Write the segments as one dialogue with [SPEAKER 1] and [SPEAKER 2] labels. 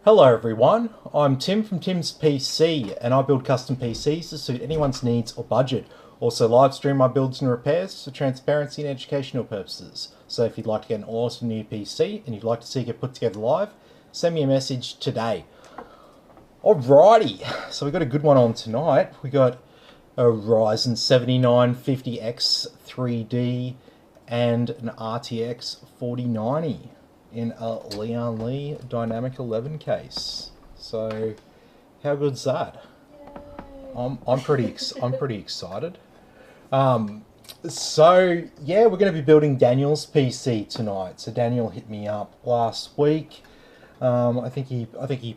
[SPEAKER 1] Hello everyone, I'm Tim from Tim's PC and I build custom PCs to suit anyone's needs or budget. Also live stream my builds and repairs for transparency and educational purposes. So if you'd like to get an awesome new PC and you'd like to see it get put together live, send me a message today. Alrighty, so we got a good one on tonight. We got a Ryzen 7950x3d and an RTX 4090. In a Lian Li Dynamic 11 case. So, how good's that? I'm pretty excited. So yeah, we're going to be building Daniel's PC tonight. So Daniel hit me up last week. I think he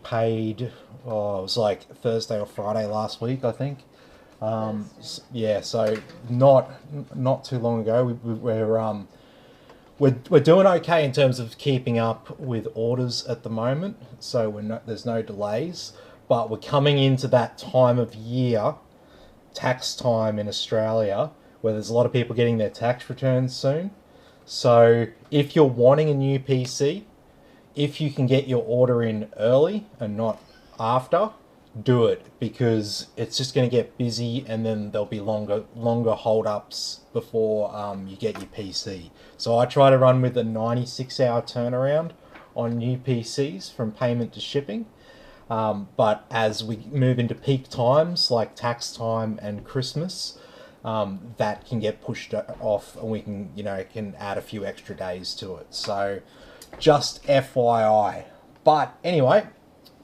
[SPEAKER 1] paid. It was like Thursday or Friday last week, I think. Yeah, so not too long ago. We're doing okay in terms of keeping up with orders at the moment, so there's no delays, but we're coming into that time of year, tax time in Australia, where there's a lot of people getting their tax returns soon. So if you're wanting a new PC, if you can get your order in early and not after, do it, because it's just going to get busy and then there'll be longer hold-ups before you get your PC. So I try to run with a 96-hour turnaround on new PCs from payment to shipping. But as we move into peak times like tax time and Christmas, that can get pushed off and we can, can add a few extra days to it. So just FYI. But anyway,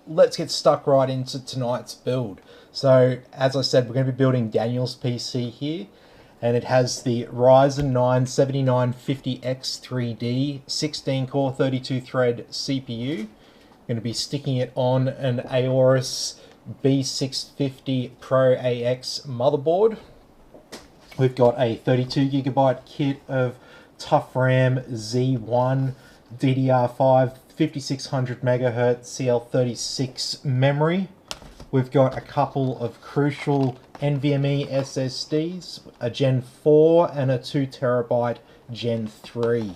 [SPEAKER 1] let's get stuck right into tonight's build. So as I said, we're going to be building Daniel's PC here, and it has the Ryzen 9 7950x3d 16-core 32-thread CPU. Going to be sticking it on an Aorus B650 Pro AX motherboard. We've got a 32GB kit of Tough RAM Z1 DDR5 5600 MHz CL36 memory. We've got a couple of crucial NVMe SSDs, a Gen 4 and a 2TB Gen 3.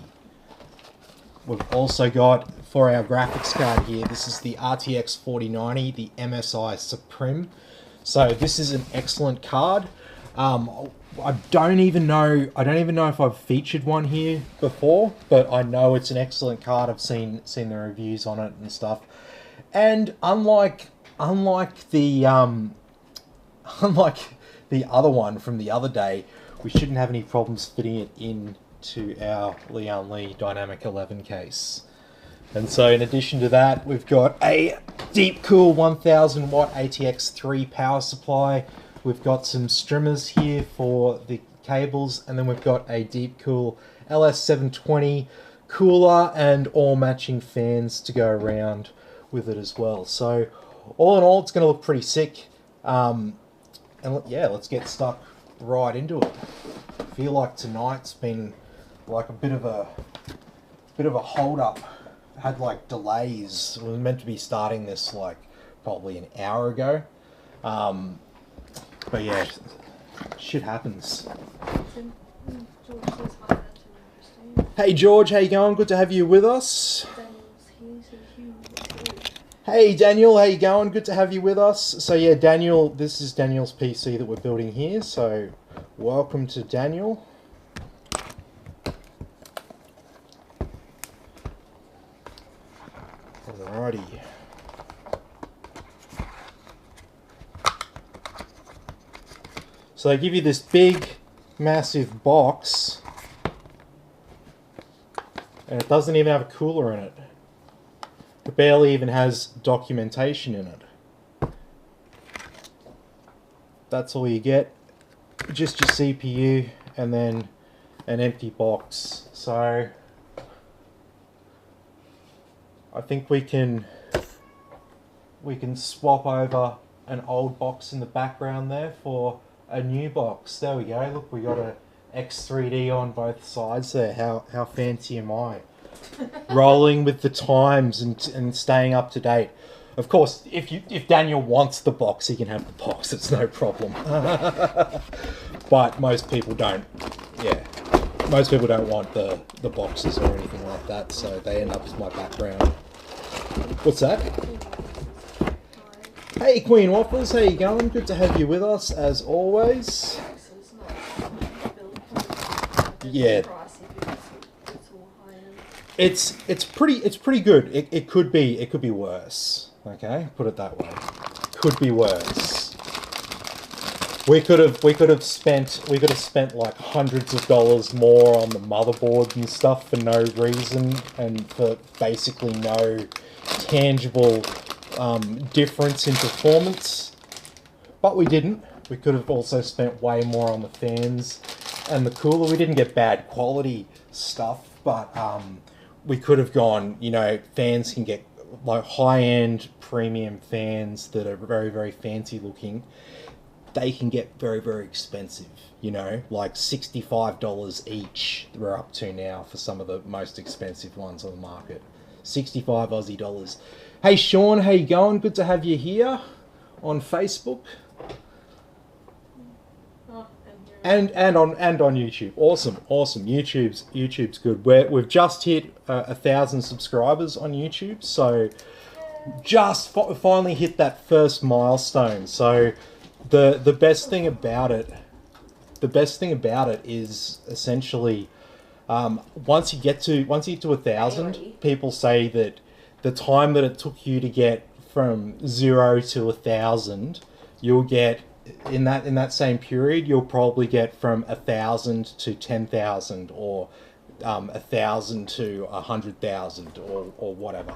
[SPEAKER 1] We've also got, for our graphics card here, this is the RTX 4090, the MSI Suprim. So this is an excellent card. I don't even know if I've featured one here before, but I know it's an excellent card. I've seen the reviews on it and stuff. And unlike the other one from the other day, we shouldn't have any problems fitting it into our Lian Li Dynamic 11 case. And so in addition to that, we've got a deep cool 1000 watt ATX 3 power supply. We've got some streamers here for the cables, and then we've got a deep cool LS720 cooler and all matching fans to go around with it as well. So all in all, it's going to look pretty sick. And yeah, let's get stuck right into it. I feel like tonight's been like a bit of a hold up. Had like delays. We were meant to be starting this like probably an hour ago. But yeah, shit happens. Hey George, how you going? Good to have you with us. Hey Daniel, how you going? Good to have you with us. So yeah, Daniel, this is Daniel's PC that we're building here. So welcome to Daniel. Alrighty. So they give you this big, massive box, and it doesn't even have a cooler in it. It barely even has documentation in it. That's all you get, just your CPU and then an empty box. So I think we can swap over an old box in the background there for a new box. There we go. Look, we got a X3D on both sides there. How fancy am I? Rolling with the times and staying up to date. Of course, if Daniel wants the box, he can have the box. It's no problem. But most people don't. Yeah, most people don't want the boxes or anything like that, so they end up as my background. What's that? Hey Queen Waffles, how you going? Good to have you with us as always. Yeah. It's pretty good. It could be worse. Okay, put it that way. Could be worse. We could have spent like hundreds of dollars more on the motherboard and stuff for no reason and for basically no tangible difference in performance, but we didn't. We could have also spent way more on the fans and the cooler. We didn't get bad quality stuff, but we could have gone, you know, fans can get like high-end premium fans that are very, very fancy looking. They can get very, very expensive, you know, like $65 each we're up to now for some of the most expensive ones on the market. 65 Aussie dollars. Hey Sean, how you going? Good to have you here on Facebook. And on YouTube. Awesome. YouTube's good. We've just hit 1,000 subscribers on YouTube, so just finally hit that first milestone. So the best thing about it is essentially once you get to 1,000, people say that the time that it took you to get from 0 to 1,000, you'll get in that same period, you'll probably get from 1,000 to 10,000 or 1,000 to 100,000 or whatever.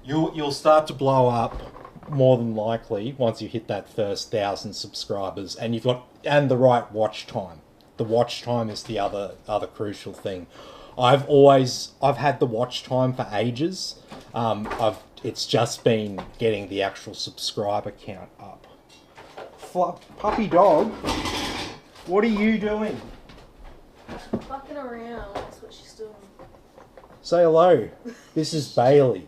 [SPEAKER 1] You'll start to blow up more than likely once you hit that first 1,000 subscribers, and and the right watch time. The watch time is the other crucial thing. I've had the watch time for ages. It's just been getting the actual subscriber count up. Puppy dog, what are you doing?
[SPEAKER 2] Fucking around. That's what she's doing.
[SPEAKER 1] Say hello. This is Bailey.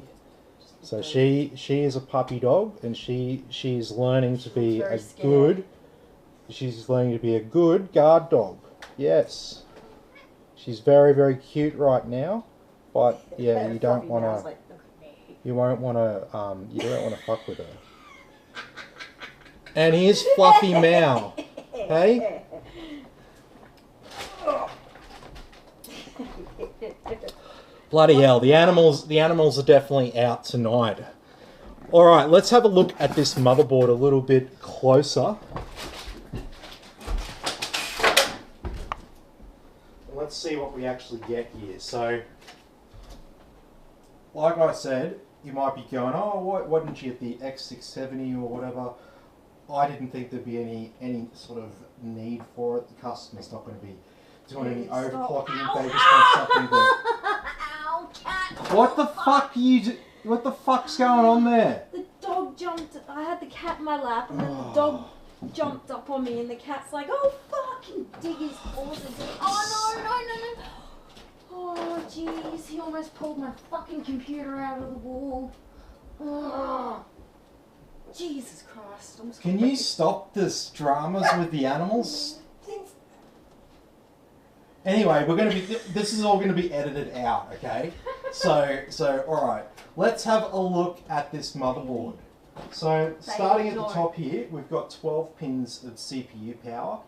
[SPEAKER 1] So she is a puppy dog, and she's learning to be she's learning to be a good guard dog. Yes. She's very, very cute right now, but yeah, you don't want to. You won't want to. You don't want to fuck with her. And here's Fluffy Meow. Hey. Bloody hell! The animals are definitely out tonight. All right, let's have a look at this motherboard a little bit closer. Let's see what we actually get here. So, like I said, you might be going, oh, why didn't you get the X670 or whatever? I didn't think there'd be any sort of need for it. The customer's not going to be doing any overclocking. They just want something that...
[SPEAKER 2] Ow, cat!
[SPEAKER 1] What the fuck are you do? What the fuck's going on there?
[SPEAKER 2] The dog jumped. I had the cat in my lap, and then the dog jumped up on me, and the cat's like, oh, fucking dig his paws into... Oh, no. Oh, jeez. He almost pulled my fucking computer out of the wall. Oh. Jesus Christ.
[SPEAKER 1] Can you stop this dramas with the animals? Anyway, this is all gonna be edited out, okay? So alright. Let's have a look at this motherboard. So starting at the top here, we've got 12 pins of CPU power.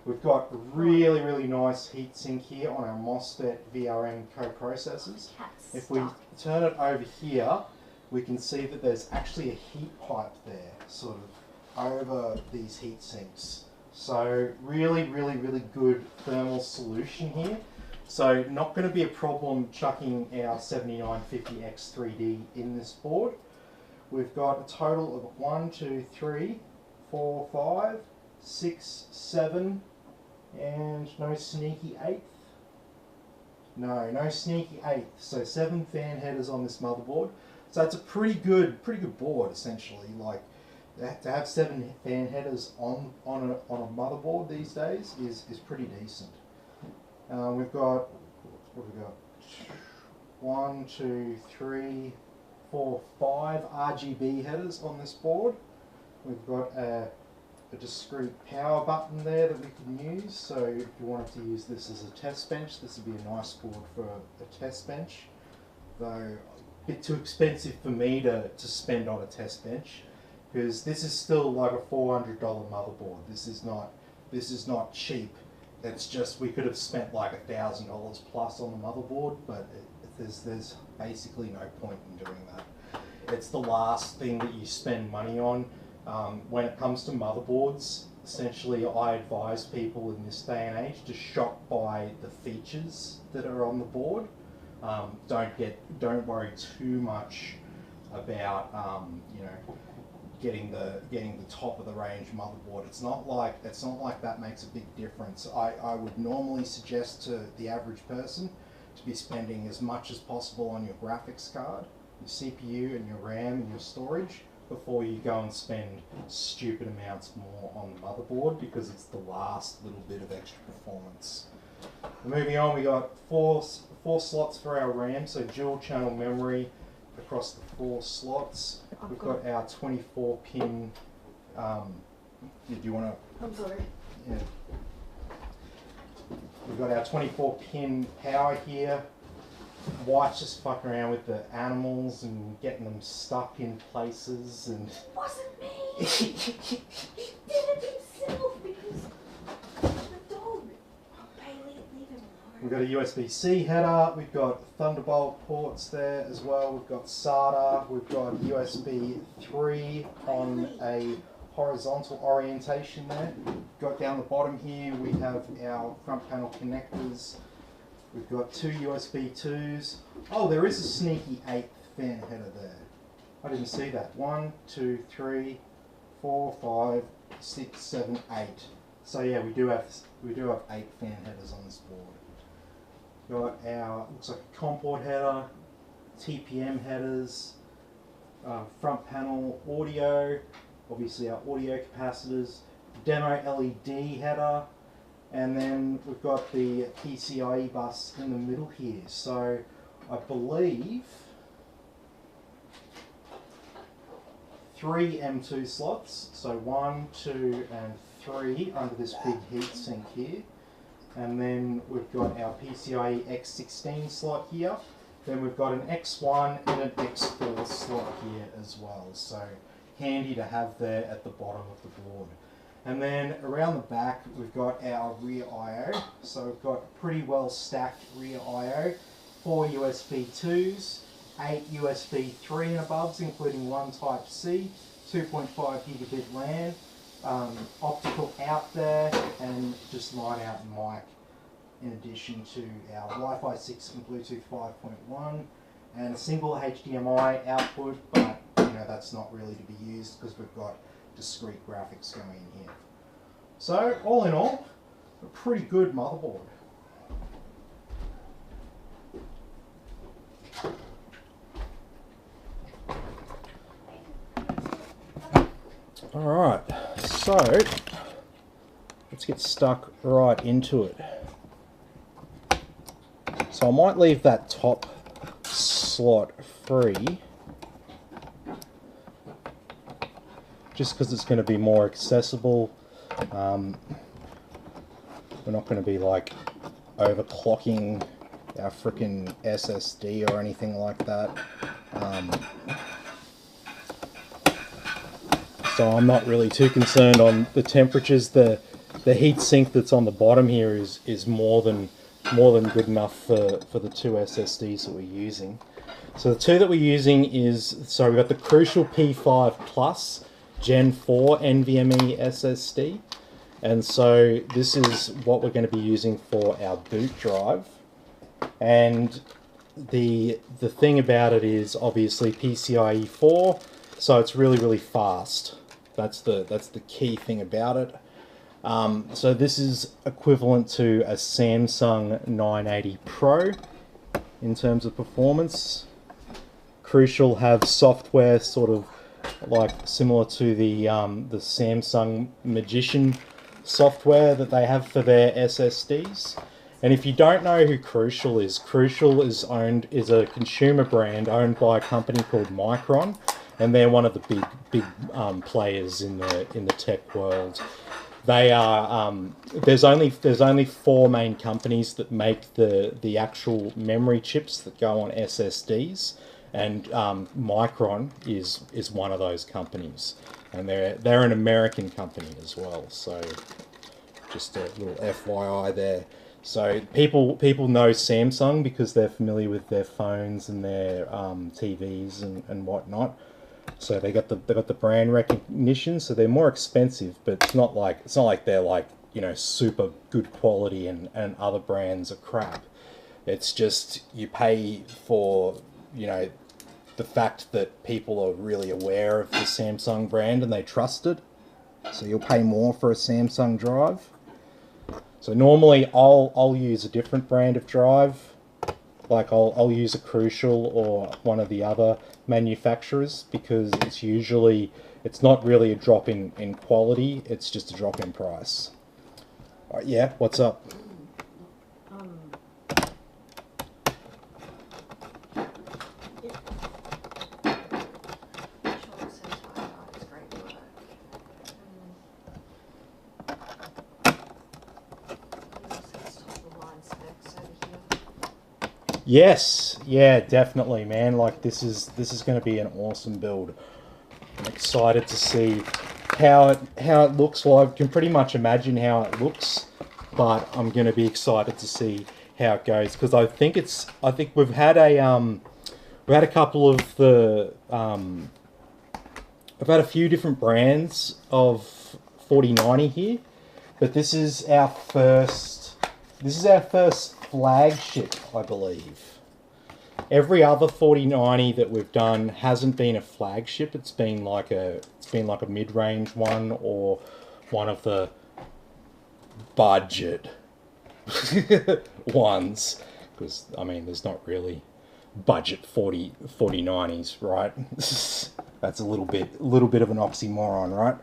[SPEAKER 1] We've got a really, really nice heatsink here on our MOSFET VRM coprocessors. If we turn it over here, we can see that there's actually a heat pipe there, sort of over these heat sinks. So really, really, really good thermal solution here. So not going to be a problem chucking our 7950x3d in this board. We've got a total of 1, 2, 3, 4, 5, 6, 7, and no sneaky 8th. No sneaky 8th. So 7 fan headers on this motherboard. So it's a pretty good board essentially. Like to have 7 fan headers on a motherboard these days is pretty decent. We've got what have we got? 1, 2, 3, 4, 5 RGB headers on this board. We've got a discrete power button there that we can use. So if you wanted to use this as a test bench, this would be a nice board for a test bench. Though a bit too expensive for me to spend on a test bench. because this is still like a $400 motherboard. This is not cheap. It's just we could have spent like $1,000 plus on the motherboard, but there's basically no point in doing that. It's the last thing that you spend money on. When it comes to motherboards, essentially I advise people in this day and age to shop by the features that are on the board. Don't worry too much about getting the top of the range motherboard. It's not like that makes a big difference. I would normally suggest to the average person to be spending as much as possible on your graphics card, your CPU and your RAM and your storage before you go and spend stupid amounts more on the motherboard, because it's the last little bit of extra performance. Moving on, we got four slots for our RAM, so dual channel memory across the 4 slots. We've got our 24 pin, do you want to?
[SPEAKER 2] I'm sorry.
[SPEAKER 1] Yeah. We've got our 24 pin power here. Wife's just fucking around with the animals and getting them stuck in places, and
[SPEAKER 2] It wasn't me! He did it himself because the dog. Oh, Bailey, leave him alone.
[SPEAKER 1] we've got a USB-C header, we've got Thunderbolt ports there as well, we've got SATA, we've got USB 3 on a horizontal orientation there. Got down the bottom here, we have our front panel connectors. We've got 2 USB 2s. Oh, there is a sneaky 8th fan header there. I didn't see that. 1, 2, 3, 4, 5, 6, 7, 8. So yeah, we do have 8 fan headers on this board. Got our, looks like a COM port header, TPM headers, front panel audio, obviously our audio capacitors, demo LED header, and then we've got the PCIe bus in the middle here. So I believe 3 M2 slots, so 1, 2 and 3 under this big heatsink here. And then we've got our PCIe X16 slot here. Then we've got an X1 and an X4 slot here as well. So handy to have there at the bottom of the board. And then around the back we've got our rear I/O. So we've got a pretty well stacked rear I/O. 4 USB 2s, 8 USB 3 and above, including 1 Type-C, 2.5 gigabit LAN, optical out there, and just line out mic, in addition to our Wi-Fi 6 and Bluetooth 5.1, and a single HDMI output, but that's not really to be used because we've got discrete graphics going in here. So all in all, a pretty good motherboard. Alright, so let's get stuck right into it. So I might leave that top slot free, just because it's going to be more accessible. We're not going to be like overclocking our freaking SSD or anything like that. So I'm not really too concerned on the temperatures. The heat sink that's on the bottom here is more than good enough for the 2 SSDs that we're using. So the 2 that we're using is, so we've got the Crucial P5 Plus Gen 4 NVMe SSD, and so this is what we're going to be using for our boot drive. And the thing about it is obviously PCIe 4, so it's really fast. That's the key thing about it. So this is equivalent to a Samsung 980 Pro in terms of performance. Crucial have software sort of like similar to the Samsung Magician software that they have for their SSDs. And if you don't know who Crucial is a consumer brand owned by a company called Micron, and they're one of the big players in the tech world. They are there's only 4 main companies that make the actual memory chips that go on SSDs, and Micron is one of those companies, and they're an American company as well. So just a little FYI there. So people know Samsung because they're familiar with their phones and their TVs and whatnot. So they got the brand recognition. So they're more expensive, but it's not like they're like, you know, super good quality and other brands are crap. It's just you pay for, you know, the fact that people are really aware of the Samsung brand and they trust it. So you'll pay more for a Samsung drive. So normally I'll use a different brand of drive, like I'll use a Crucial or one of the other manufacturers, because it's not really a drop in quality, it's just a drop in price. All right, yeah, what's up? Yes, yeah, definitely, man. Like this is going to be an awesome build. I'm excited to see how it looks. Well, I can pretty much imagine how it looks, but I'm going to be excited to see how it goes, because I think we've had a couple of the I've had a few different brands of 4090 here, but this is our first flagship, I believe. Every other 4090 that we've done hasn't been a flagship. It's been like a mid-range one, or one of the budget ones, because I mean there's not really budget 4090s, right? That's a little bit of an oxymoron, right?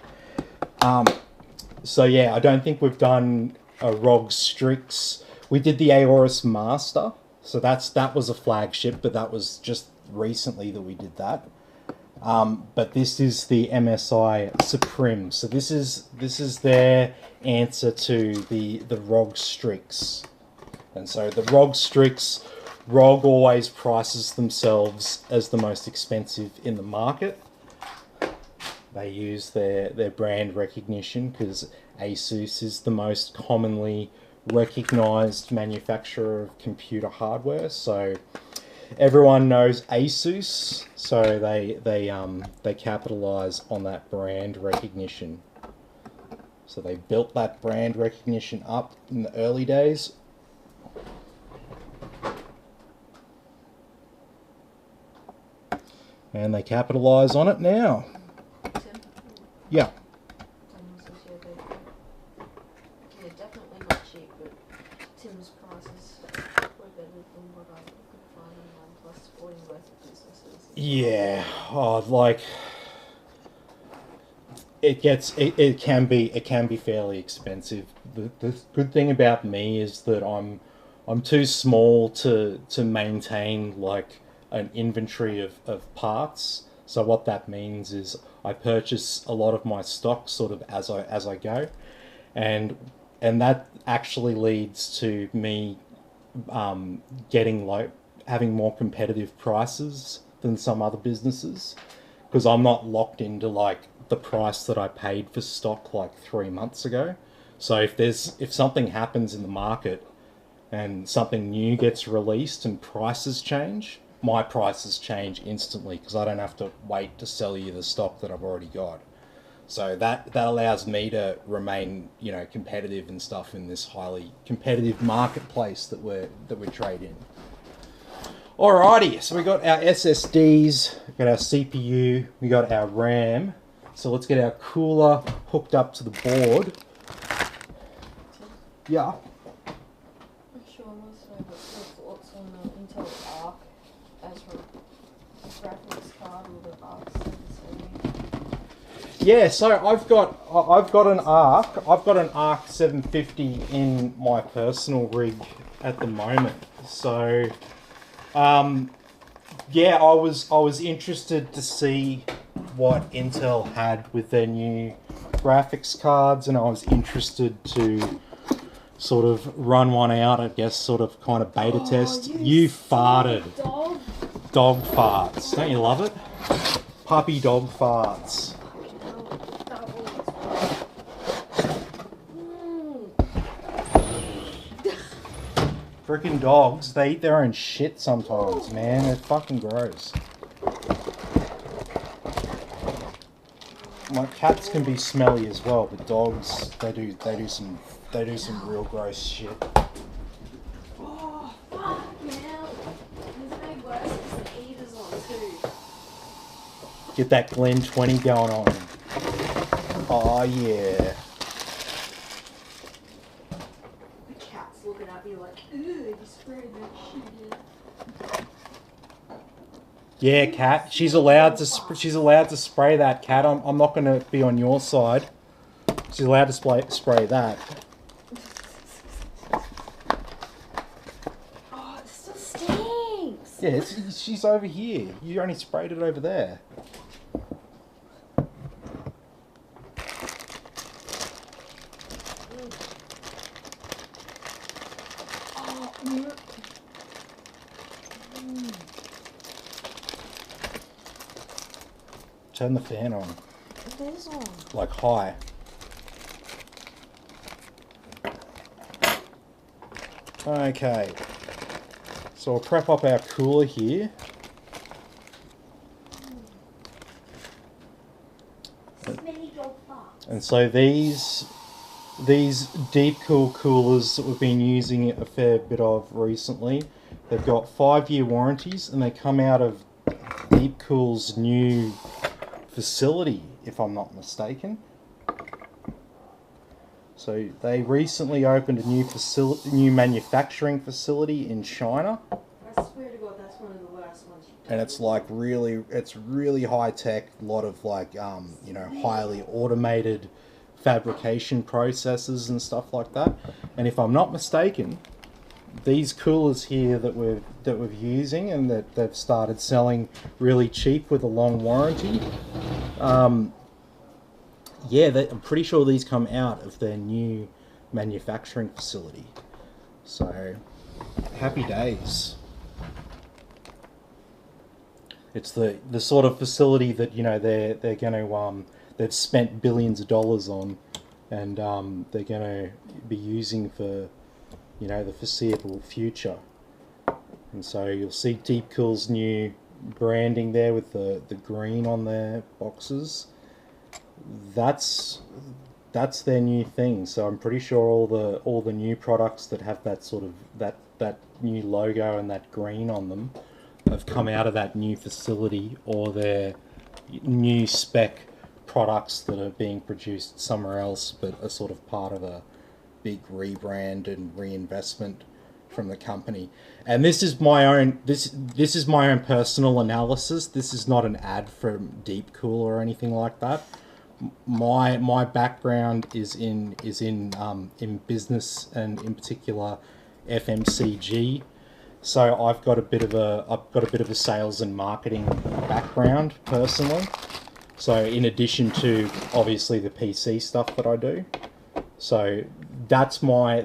[SPEAKER 1] So yeah, I don't think we've done a ROG Strix. We did the Aorus Master, so that was a flagship, but that was just recently that we did that. But this is the MSI Suprim, so this is their answer to the ROG Strix. And so the ROG Strix, ROG always prices themselves as the most expensive in the market. They use their brand recognition, because ASUS is the most commonly recognized manufacturer of computer hardware, so everyone knows ASUS, so they capitalize on that brand recognition. So they built that brand recognition up in the early days. And they capitalize on it now. Yeah.
[SPEAKER 2] Definitely not cheap, but Tim's prices were better than what I could find online, plus supporting both businesses.
[SPEAKER 1] Yeah, like it can be fairly expensive. The good thing about me is that I'm too small to maintain like an inventory of parts. So what that means is I purchase a lot of my stock sort of as I go, and that actually leads to me having more competitive prices than some other businesses, because I'm not locked into like the price that I paid for stock like 3 months ago. So if something happens in the market and something new gets released and prices change, my prices change instantly, because I don't have to wait to sell you the stock that I've already got. So that allows me to remain, you know, competitive and stuff in this highly competitive marketplace that we trade in. Alrighty, so we got our SSDs, we got our CPU, we got our RAM. So let's get our cooler hooked up to the board. Yeah.
[SPEAKER 2] I'm sure most of what's your thoughts on the Intel Arc as a graphics card or the Arc 770?
[SPEAKER 1] Yeah, so I've got an Arc 750 in my personal rig at the moment. So yeah, I was interested to see what Intel had with their new graphics cards, and I was interested to sort of run one out, I guess, sort of kind of beta test. You farted.
[SPEAKER 2] Dog.
[SPEAKER 1] Dog farts. Don't you love it? Puppy dog farts. Freaking dogs, they eat their own shit sometimes, man. They're fucking gross. Like cats can be smelly as well, but dogs, they do some real gross shit.
[SPEAKER 2] Oh, fuck, man. It's made worse because the heater's on too.
[SPEAKER 1] Get that Glen 20 going on. Oh yeah.
[SPEAKER 2] The cat's looking at me like, ew, you sprayed that shit in.
[SPEAKER 1] Yeah, cat. She's allowed to spray that, cat. I'm not going to be on your side. She's allowed to spray that.
[SPEAKER 2] Oh, it still stinks.
[SPEAKER 1] Yeah, she's over here. You only sprayed it over there.
[SPEAKER 2] Oh,
[SPEAKER 1] Turn the fan on.
[SPEAKER 2] it is on.
[SPEAKER 1] Like high. Okay. So we'll prep up our cooler here.
[SPEAKER 2] Smelly dog farts.
[SPEAKER 1] And so these deep cool coolers that we've been using a fair bit of recently, they've got 5-year warranties and they come out of Deep Cool's new facility, if I'm not mistaken. So they recently opened a new manufacturing facility in China.
[SPEAKER 2] I swear to God, that's one of the worst ones you've done.
[SPEAKER 1] And it's like it's really high tech, a lot of like you know, highly automated fabrication processes and stuff like that. And if I'm not mistaken, these coolers here that we're using and that they've started selling really cheap with a long warranty, yeah, I'm pretty sure these come out of their new manufacturing facility. So happy days. It's the sort of facility that, you know, they're going to they've spent billions of dollars on, and they're going to be using for, you know, the foreseeable future. And so you'll see Deep Cool's new branding there with the green on their boxes. That's their new thing. So I'm pretty sure all the new products that have that sort of that new logo and that green on them have come out of that new facility, or their new spec products that are being produced somewhere else, but are sort of part of a big rebrand and reinvestment from the company. And this is my own this is my own personal analysis. This is not an ad for Deep Cool or anything like that. My background is in business, and in particular FMCG. So I've got a bit of a sales and marketing background personally. So in addition to obviously the PC stuff that I do, so that's my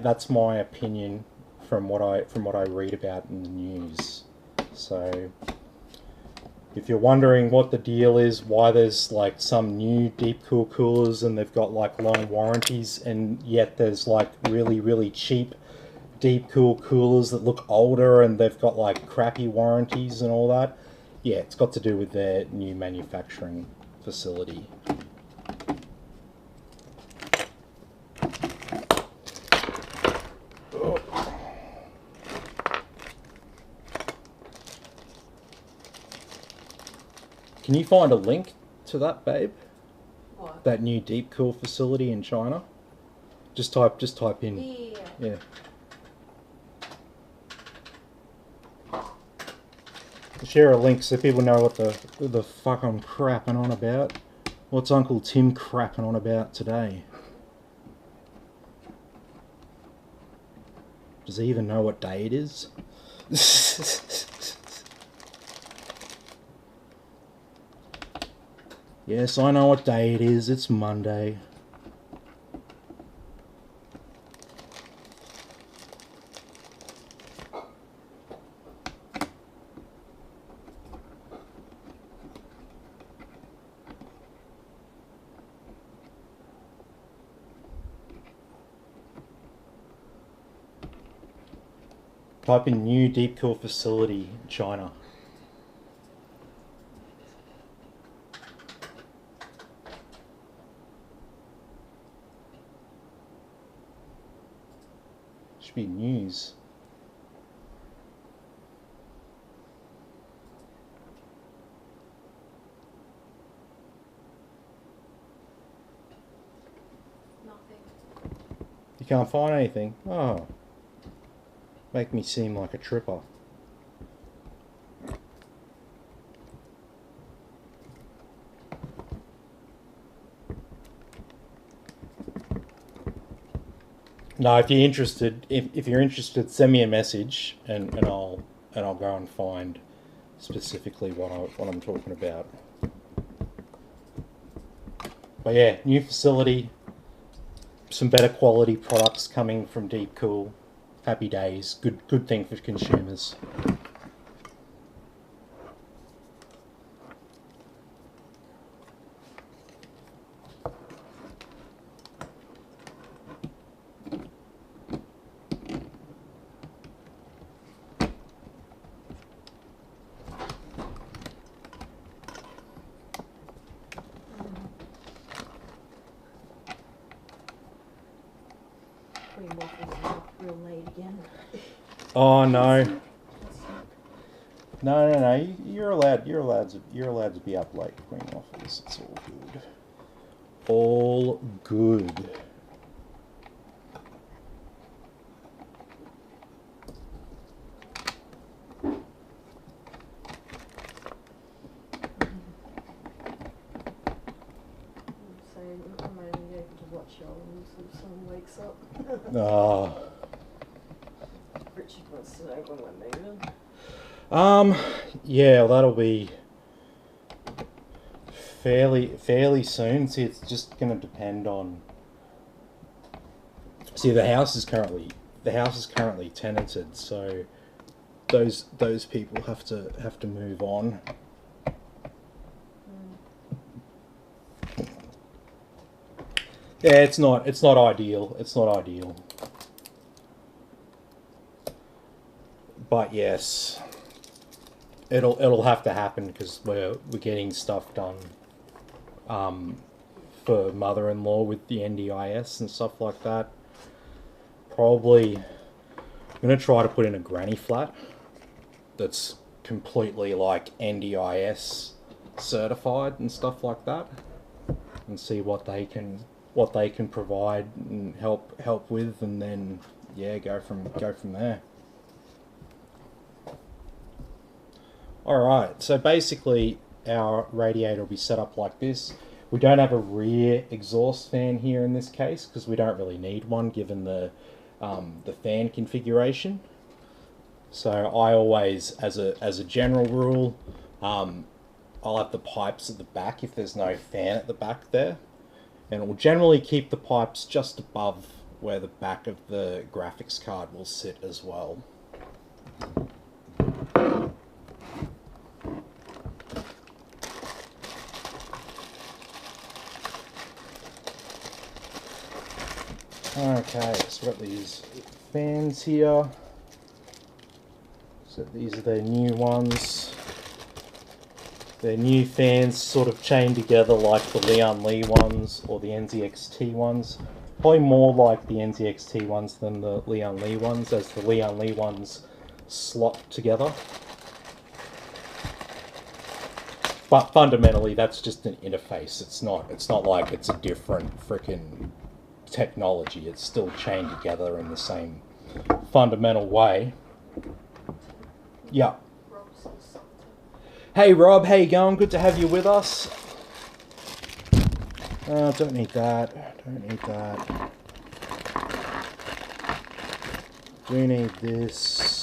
[SPEAKER 1] opinion from what I read about in the news. So if you're wondering what the deal is, why there's like some new Deep Cool coolers and they've got like long warranties, and yet there's like really cheap Deep Cool coolers that look older and they've got like crappy warranties and all that, yeah, it's got to do with their new manufacturing facility. Can you find a link to that, babe?
[SPEAKER 2] What?
[SPEAKER 1] That new Deep Cool facility in China? Just type in.
[SPEAKER 2] Yeah.
[SPEAKER 1] Yeah. Share a link so people know what the fuck I'm crapping on about. What's Uncle Tim crapping on about today? Does he even know what day it is? Yes, I know what day it is. It's Monday. Type in new deep cool facility, China. Should be news.
[SPEAKER 2] Nothing.
[SPEAKER 1] You can't find anything? Oh. Make me seem like a tripper. No, if you're interested, if you're interested, send me a message and I'll go and find specifically what I'm talking about. But yeah, new facility, some better quality products coming from Deep Cool. Happy days. Good thing for consumers.
[SPEAKER 2] Real late again.
[SPEAKER 1] Oh no. No. You're allowed to be up late, Queen Waffles. It's all good. All good.
[SPEAKER 2] I'm only able to watch y'all until someone wakes up.
[SPEAKER 1] Oh.
[SPEAKER 2] Richard wants to know when we're moving.
[SPEAKER 1] Yeah, that'll be fairly soon. See, it's just going to depend on. See, the house is currently tenanted, so those people have to move on. Yeah, it's not ideal. It's not ideal. But yes, it'll have to happen because we're getting stuff done for mother-in-law with the NDIS and stuff like that. Probably I'm gonna try to put in a granny flat that's completely like NDIS certified and stuff like that, and see what they can provide and help with, and then yeah, go from there. Alright, so basically our radiator will be set up like this. We don't have a rear exhaust fan here in this case because we don't really need one given the fan configuration. So I always, as a general rule, I'll have the pipes at the back if there's no fan at the back there. And it will generally keep the pipes just above where the back of the graphics card will sit as well. Okay, so we've got these fans here. So these are their new ones. Their new fans sort of chained together like the Lian Li ones or the NZXT ones. Probably more like the NZXT ones than the Lian Li ones, as the Lian Li ones slot together. But fundamentally, that's just an interface. It's not like it's a different frickin' technology. It's still chained together in the same fundamental way. Yeah. Hey Rob, how you going? Good to have you with us. Don't need that. Don't need that. Do need this.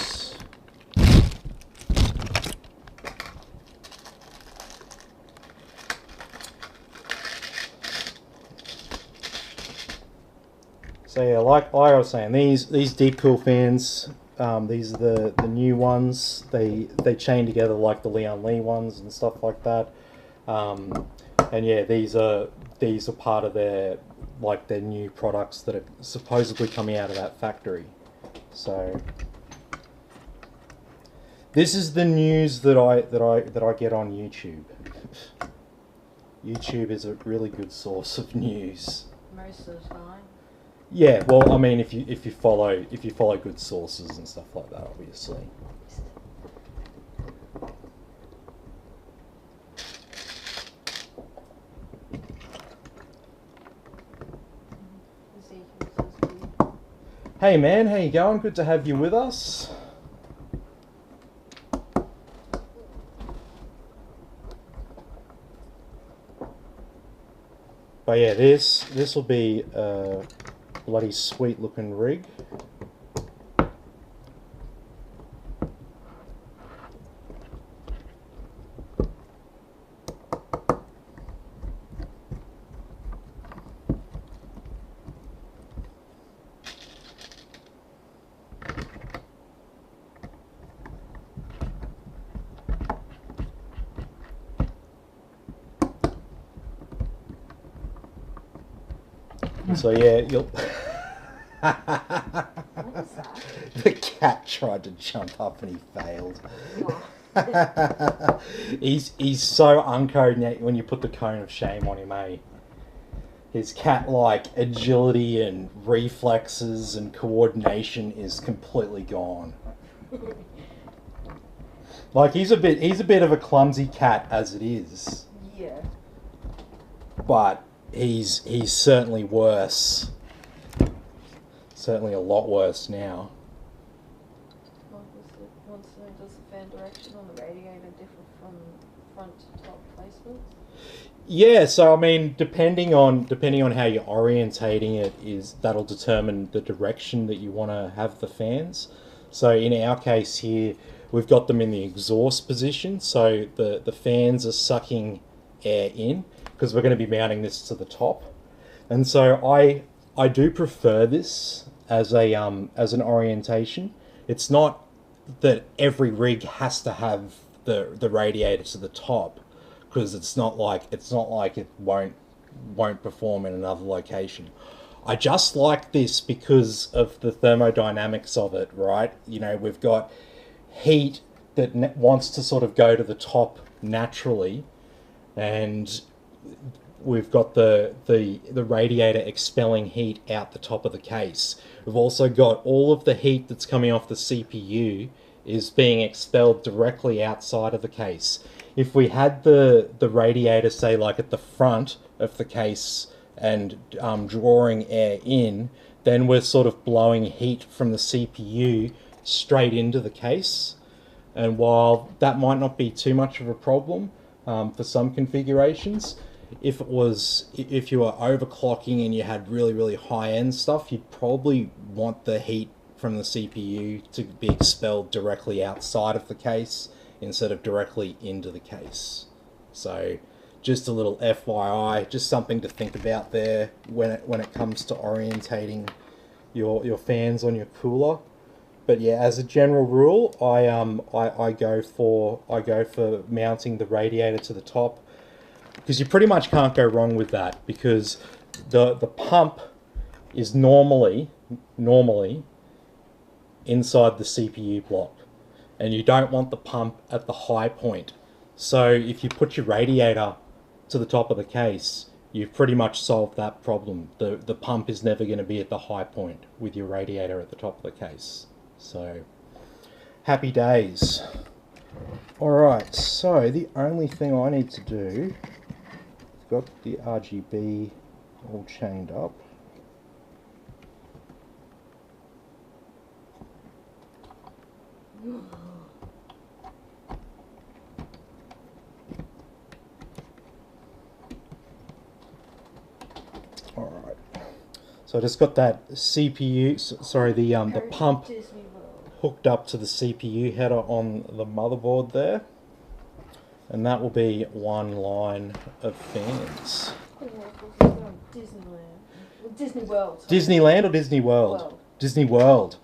[SPEAKER 1] So yeah, like I was saying, these deep cool fans, these are the new ones. They chain together like the Lian Li ones and stuff like that. And yeah, these are part of their new products that are supposedly coming out of that factory. So This is the news that I get on YouTube. YouTube is a really good source of news.
[SPEAKER 2] Most of the time.
[SPEAKER 1] Yeah, well, I mean, if you follow good sources and stuff like that, obviously. Hey man, how you going? Good to have you with us. But yeah, this will be a bloody sweet looking rig. So yeah, you'll.
[SPEAKER 2] What was that?
[SPEAKER 1] The cat tried to jump up and he failed.
[SPEAKER 2] Oh.
[SPEAKER 1] He's so uncode now when you put the cone of shame on him, eh? His cat-like agility and reflexes and coordination is completely gone. Like he's a bit of a clumsy cat as it is.
[SPEAKER 2] Yeah.
[SPEAKER 1] But he's certainly worse. Certainly a lot worse now.
[SPEAKER 2] Does the fan direction on the radiator differ from front to top placements?
[SPEAKER 1] Yeah, so I mean, depending on how you're orientating it, that'll determine the direction that you want to have the fans. So in our case here, we've got them in the exhaust position, so the fans are sucking air in because we're going to be mounting this to the top. And so I do prefer this as an orientation. It's not that every rig has to have the radiator to the top, because it's not like it won't perform in another location. I just like this because of the thermodynamics of it, right? You know, we've got heat that wants to sort of go to the top naturally, and we've got the radiator expelling heat out the top of the case. We've also got all of the heat that's coming off the CPU is being expelled directly outside of the case. If we had the radiator, say, like at the front of the case and drawing air in, then we're sort of blowing heat from the CPU straight into the case. And while that might not be too much of a problem for some configurations, if you were overclocking and you had really high-end stuff, you'd probably want the heat from the CPU to be expelled directly outside of the case instead of directly into the case. So just a little FYI, just something to think about there when it comes to orientating your fans on your cooler. But yeah, as a general rule, I go for mounting the radiator to the top, because you pretty much can't go wrong with that, because the pump is normally inside the CPU block, and you don't want the pump at the high point. So if you put your radiator to the top of the case, you've pretty much solved that problem. The pump is never going to be at the high point with your radiator at the top of the case. So happy days. Alright, so the only thing I need to do, I've got the RGB all chained up. Alright, so I just got that CPU, sorry, the pump hooked up to the CPU header on the motherboard there, and that will be one line of fans.
[SPEAKER 2] Disney World.
[SPEAKER 1] Disneyland or Disney World? Disney World.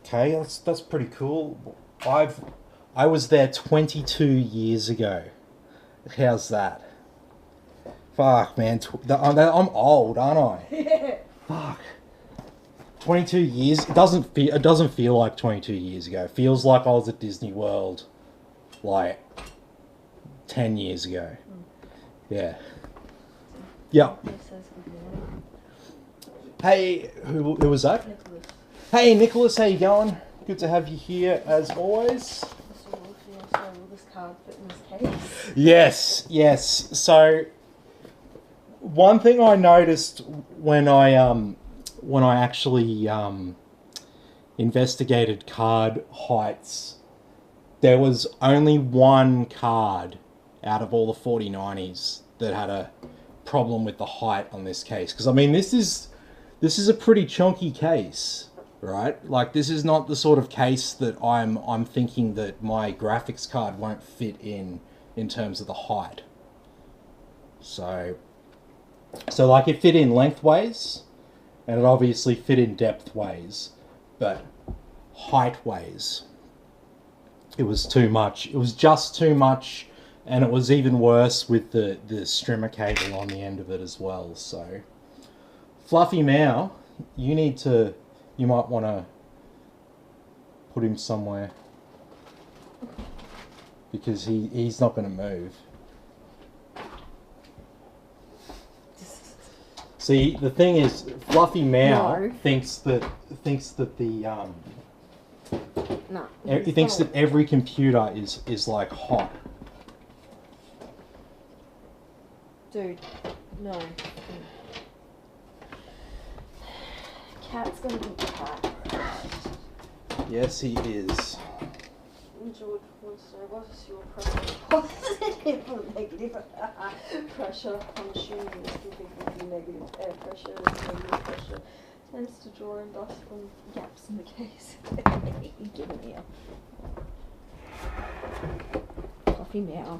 [SPEAKER 1] Okay, that's pretty cool. I was there 22 years ago. How's that? Fuck, man. I'm old, aren't I?
[SPEAKER 2] Yeah.
[SPEAKER 1] Fuck. 22 years. It doesn't feel like 22 years ago. It feels like I was at Disney World like 10 years ago. Yeah. Yeah. Hey, who was that?
[SPEAKER 2] Nicholas.
[SPEAKER 1] Hey, Nicholas, how you going? Good to have you here as always.
[SPEAKER 2] Will this card fit in this case?
[SPEAKER 1] Yes, yes. So, one thing I noticed when I actually investigated card heights, there was only one card out of all the 4090s that had a problem with the height on this case. Because I mean, this is a pretty chunky case, right? Like, this is not the sort of case that I'm thinking that my graphics card won't fit in terms of the height. So like, it fit in lengthways, and it obviously fit in depthways, but heightways, it was too much. It was just too much, and it was even worse with the strimmer cable on the end of it as well. So, Fluffy Meow, you might want to put him somewhere, because he's not going to move. See, the thing is, Fluffy Meow thinks that the he thinks that every computer is like hot.
[SPEAKER 2] Dude, no. Cat's gonna be cat.
[SPEAKER 1] Yes, he is.
[SPEAKER 2] George wants to know, what is your pressure? Positive or negative pressure? I'm assuming it's still going to be negative air pressure and negative pressure. Tends to draw in dust from gaps in the case. Give it here. Fluffy Meow.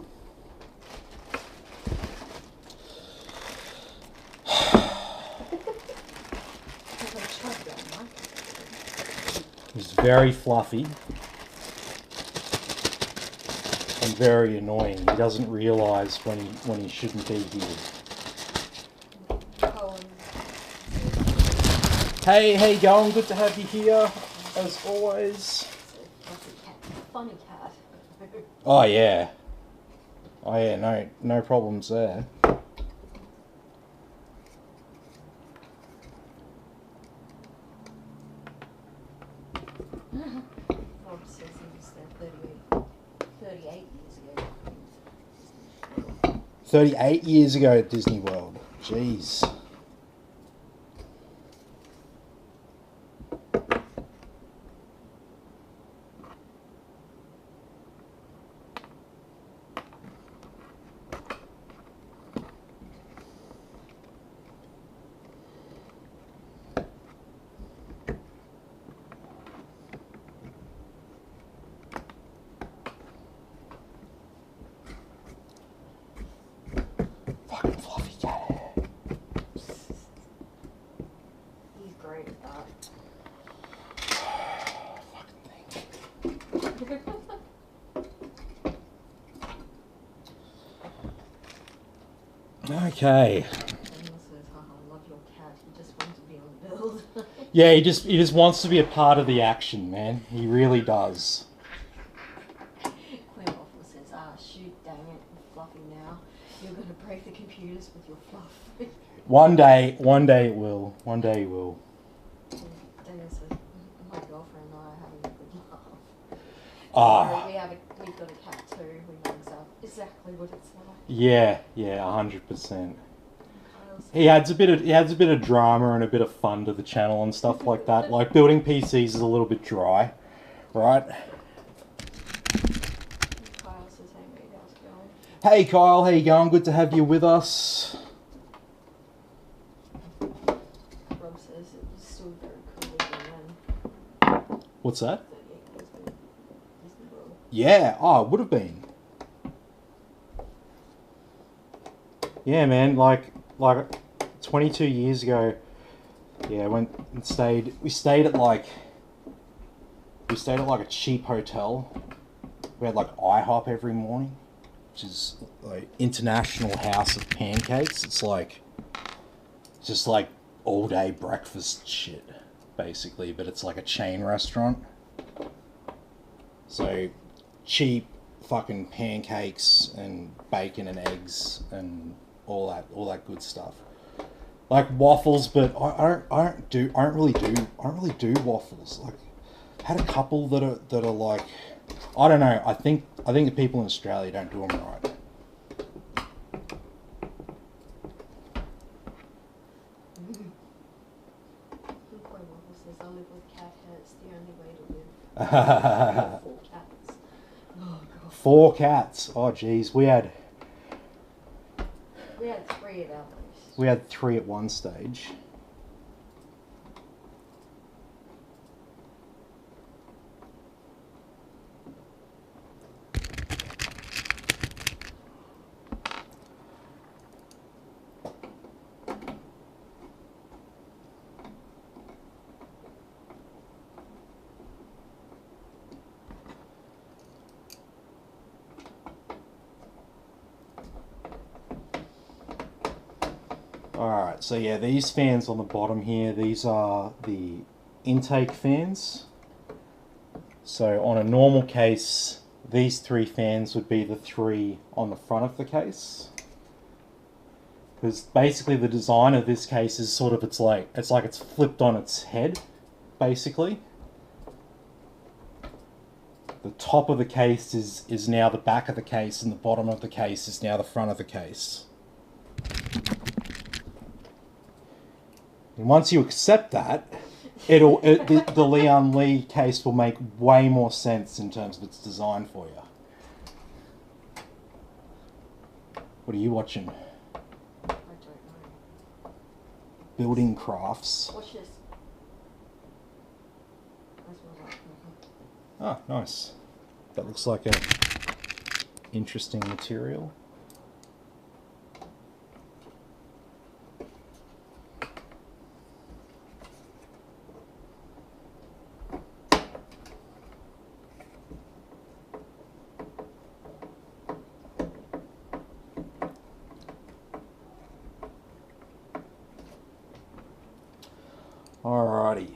[SPEAKER 1] He's very fluffy and very annoying. He doesn't realise when he shouldn't be here. Hey, how you going? Good to have you here, as always.
[SPEAKER 2] Funny cat.
[SPEAKER 1] Oh yeah. Oh yeah, no problems there.
[SPEAKER 2] Rob says he was there 38 years ago.
[SPEAKER 1] 38 years ago at Disney World. Jeez. Okay. Yeah, he just wants to be a part of the action, man. He really does.
[SPEAKER 2] Queen Waffle says, shoot, dang it, Fluffy now. You're going to break the computers with your fluff.
[SPEAKER 1] One day it will. One day it will.
[SPEAKER 2] Daniel says, my girlfriend and I are having a good laugh.
[SPEAKER 1] Ah.
[SPEAKER 2] We've got a cat too. We know exactly what it's like.
[SPEAKER 1] Yeah, 100%. He adds a bit of drama and a bit of fun to the channel and stuff like that. Like, building PCs is a little bit dry, right?
[SPEAKER 2] Kyle says, hey mate, how's it going?
[SPEAKER 1] Hey Kyle, how you going? Good to have you with us.
[SPEAKER 2] Rob says it was still very cool then.
[SPEAKER 1] What's that?
[SPEAKER 2] 38 years ago, Disney World.
[SPEAKER 1] Yeah, it would have been. Yeah, man, like 22 years ago, yeah, we stayed at like a cheap hotel. We had like IHOP every morning, which is like International House of Pancakes. It's like just like all day breakfast shit. basically, but it's like a chain restaurant. So cheap fucking pancakes and bacon and eggs and all that good stuff. Like waffles, but I don't really do waffles. Like, I had a couple that are like, I don't know. I think the people in Australia don't do them right.
[SPEAKER 2] I live with cat hair. It's the only way to live. 4 cats. Oh god.
[SPEAKER 1] 4 cats. Oh geez, we had
[SPEAKER 2] 3 at our place.
[SPEAKER 1] We had 3 at one stage. Alright, so yeah, these fans on the bottom here, these are the intake fans. So on a normal case, these 3 fans would be the 3 on the front of the case. Because basically the design of this case is sort of, it's like it's flipped on its head, basically. The top of the case is now the back of the case, and the bottom of the case is now the front of the case. And once you accept that, the Lian Li case will make way more sense in terms of its design for you. What are you watching?
[SPEAKER 2] I don't know.
[SPEAKER 1] Building crafts.
[SPEAKER 2] Watch this. That's what I like.
[SPEAKER 1] Ah, nice. That looks like a interesting material. Alrighty.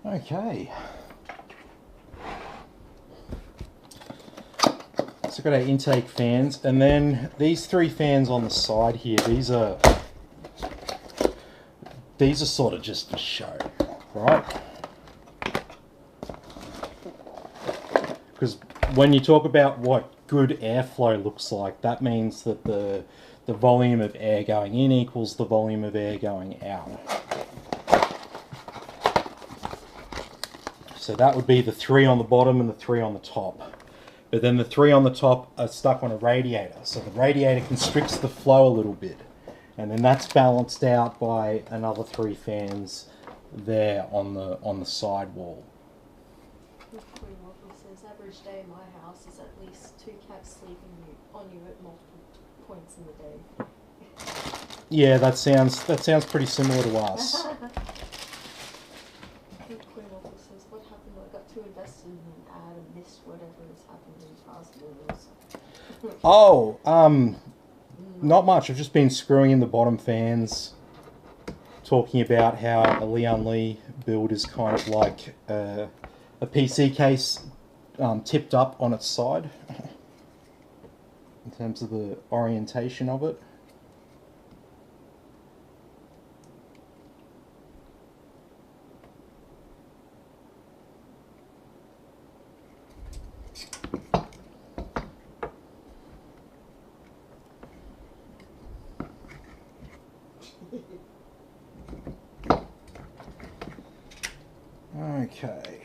[SPEAKER 1] Okay. So we've got our intake fans, and then these 3 fans on the side here, these are sort of just for show, right? Because when you talk about what good airflow looks like, that means that the volume of air going in equals the volume of air going out. So that would be the 3 on the bottom and the 3 on the top. But then the 3 on the top are stuck on a radiator, so the radiator constricts the flow a little bit. And then that's balanced out by another 3 fans there on the side wall.
[SPEAKER 2] Says average day in my house is at least 2 cats sleeping on you at multiple points in the day.
[SPEAKER 1] Yeah, that sounds pretty similar to us.
[SPEAKER 2] Queen Waffle says, what happened? I got too invested in an ad and missed whatever has happened in past years.
[SPEAKER 1] Oh, not much. I've just been screwing in the bottom fans, talking about how a Lian Li build is kind of like a PC case tipped up on its side in terms of the orientation of it. Okay.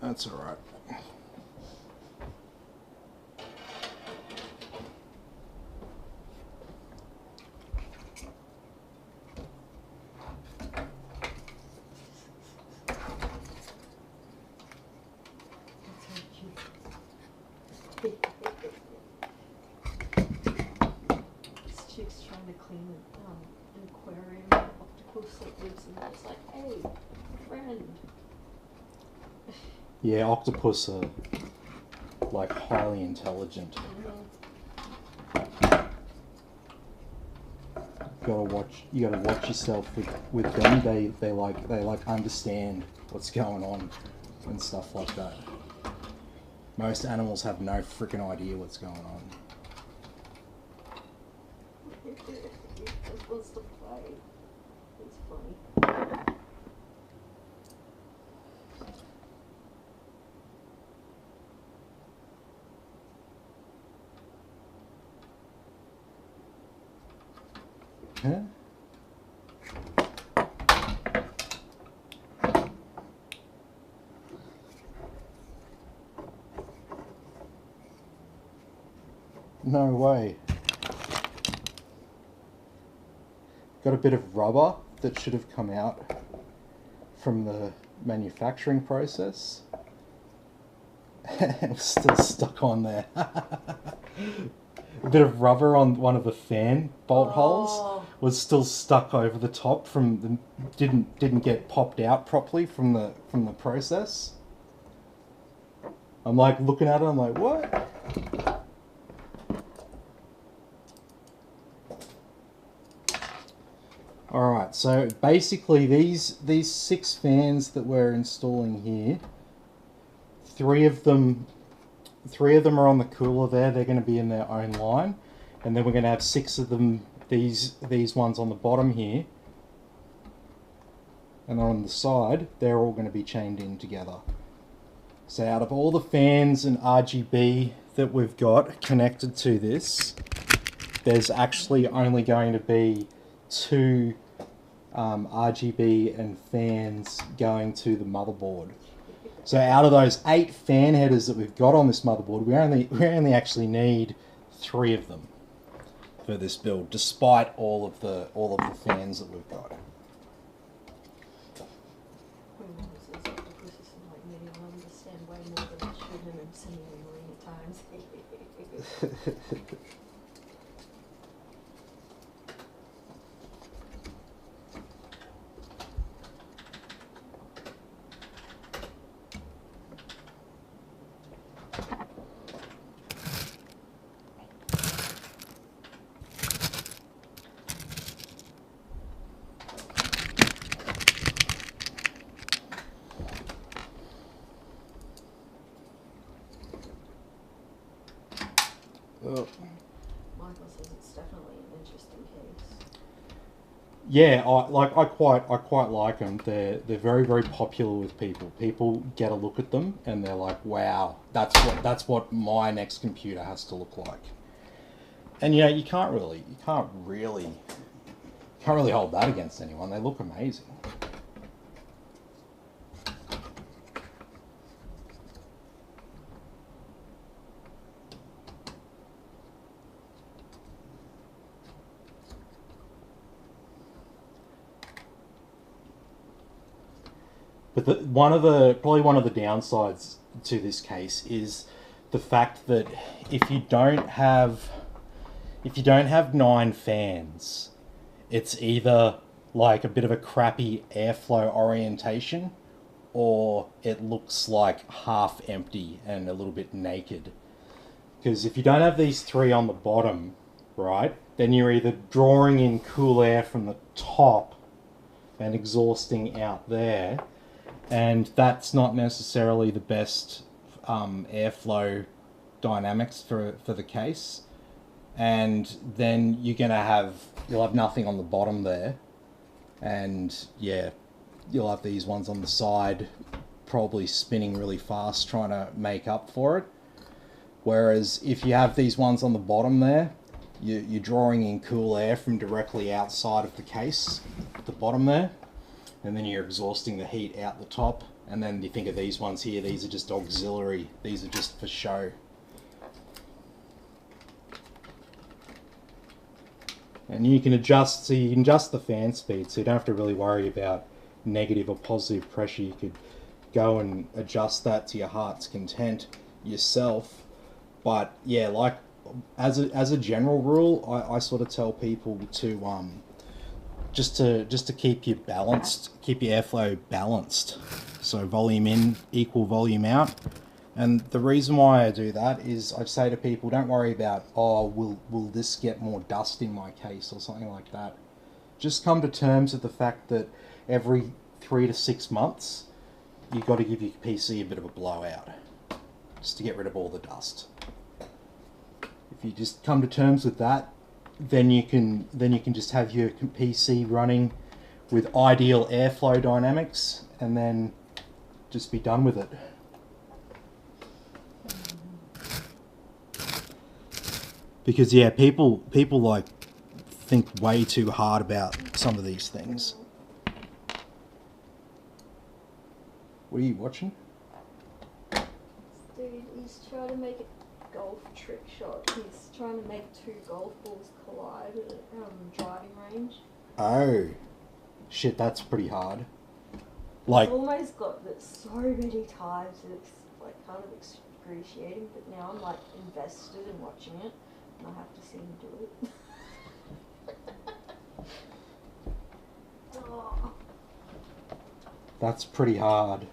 [SPEAKER 1] That's all right.
[SPEAKER 2] octopus that lives in there. It's like, hey, friend.
[SPEAKER 1] Yeah, octopus are like highly intelligent. You gotta watch yourself with them. They like understand what's going on and stuff like that. Most animals have no freaking idea what's going on.
[SPEAKER 2] He just wants to play. It's funny.
[SPEAKER 1] Huh? No way. Got a bit of rubber that should have come out from the manufacturing process. It was still stuck on there. A bit of rubber on one of the fan bolt holes was still stuck over the top from the didn't get popped out properly from the process. I'm like looking at it, I'm like, what? Alright, so basically these 6 fans that we're installing here, three of them are on the cooler there. They're going to be in their own line, and then we're going to have 6 of them, these ones on the bottom here, and on the side they're all going to be chained in together. So out of all the fans and RGB that we've got connected to this, there's actually only going to be 2 RGB and fans going to the motherboard. So out of those 8 fan headers that we've got on this motherboard, we only actually need 3 of them for this build, despite all of the fans that we've got.
[SPEAKER 2] Understand way more than I should, and I'm sending you a million times.
[SPEAKER 1] Oh.
[SPEAKER 2] Michael says it's definitely an interesting case.
[SPEAKER 1] Yeah, I quite like them. They're very, very popular with people. People get a look at them and they're like, wow, that's what my next computer has to look like. And you know, you can't really hold that against anyone. They look amazing. But probably one of the downsides to this case is the fact that if you don't have 9 fans, it's either like a bit of a crappy airflow orientation, or it looks like half empty and a little bit naked. Because if you don't have these 3 on the bottom, right, then you're either drawing in cool air from the top and exhausting out there, and that's not necessarily the best airflow dynamics for the case. And then you'll have nothing on the bottom there, and yeah, you'll have these ones on the side probably spinning really fast trying to make up for it. Whereas if you have these ones on the bottom there, you're drawing in cool air from directly outside of the case at the bottom there, and then you're exhausting the heat out the top. And then you think of these ones here, these are just auxiliary, these are just for show. And you can adjust the fan speed, so you don't have to really worry about negative or positive pressure. You could go and adjust that to your heart's content yourself. But yeah, like as a general rule, I sort of tell people to just to keep you balanced, keep your airflow balanced. So volume in, equal volume out. And the reason why I do that is I say to people, don't worry about, oh, will this get more dust in my case or something like that. Just come to terms with the fact that every 3 to 6 months, you've got to give your PC a bit of a blowout, just to get rid of all the dust. If you just come to terms with that, then you can just have your PC running with ideal airflow dynamics, and then just be done with it. Because yeah, people like think way too hard about some of these things. What are you watching?
[SPEAKER 2] Dude, he's trying to make a golf trick shot. He's trying to make 2 golf balls collide at a driving range.
[SPEAKER 1] Oh, shit, that's pretty hard. Like,
[SPEAKER 2] I've almost got this so many times that it's like kind of excruciating, but now I'm like invested in watching it, and I have to see him do it. Oh.
[SPEAKER 1] that's pretty hard.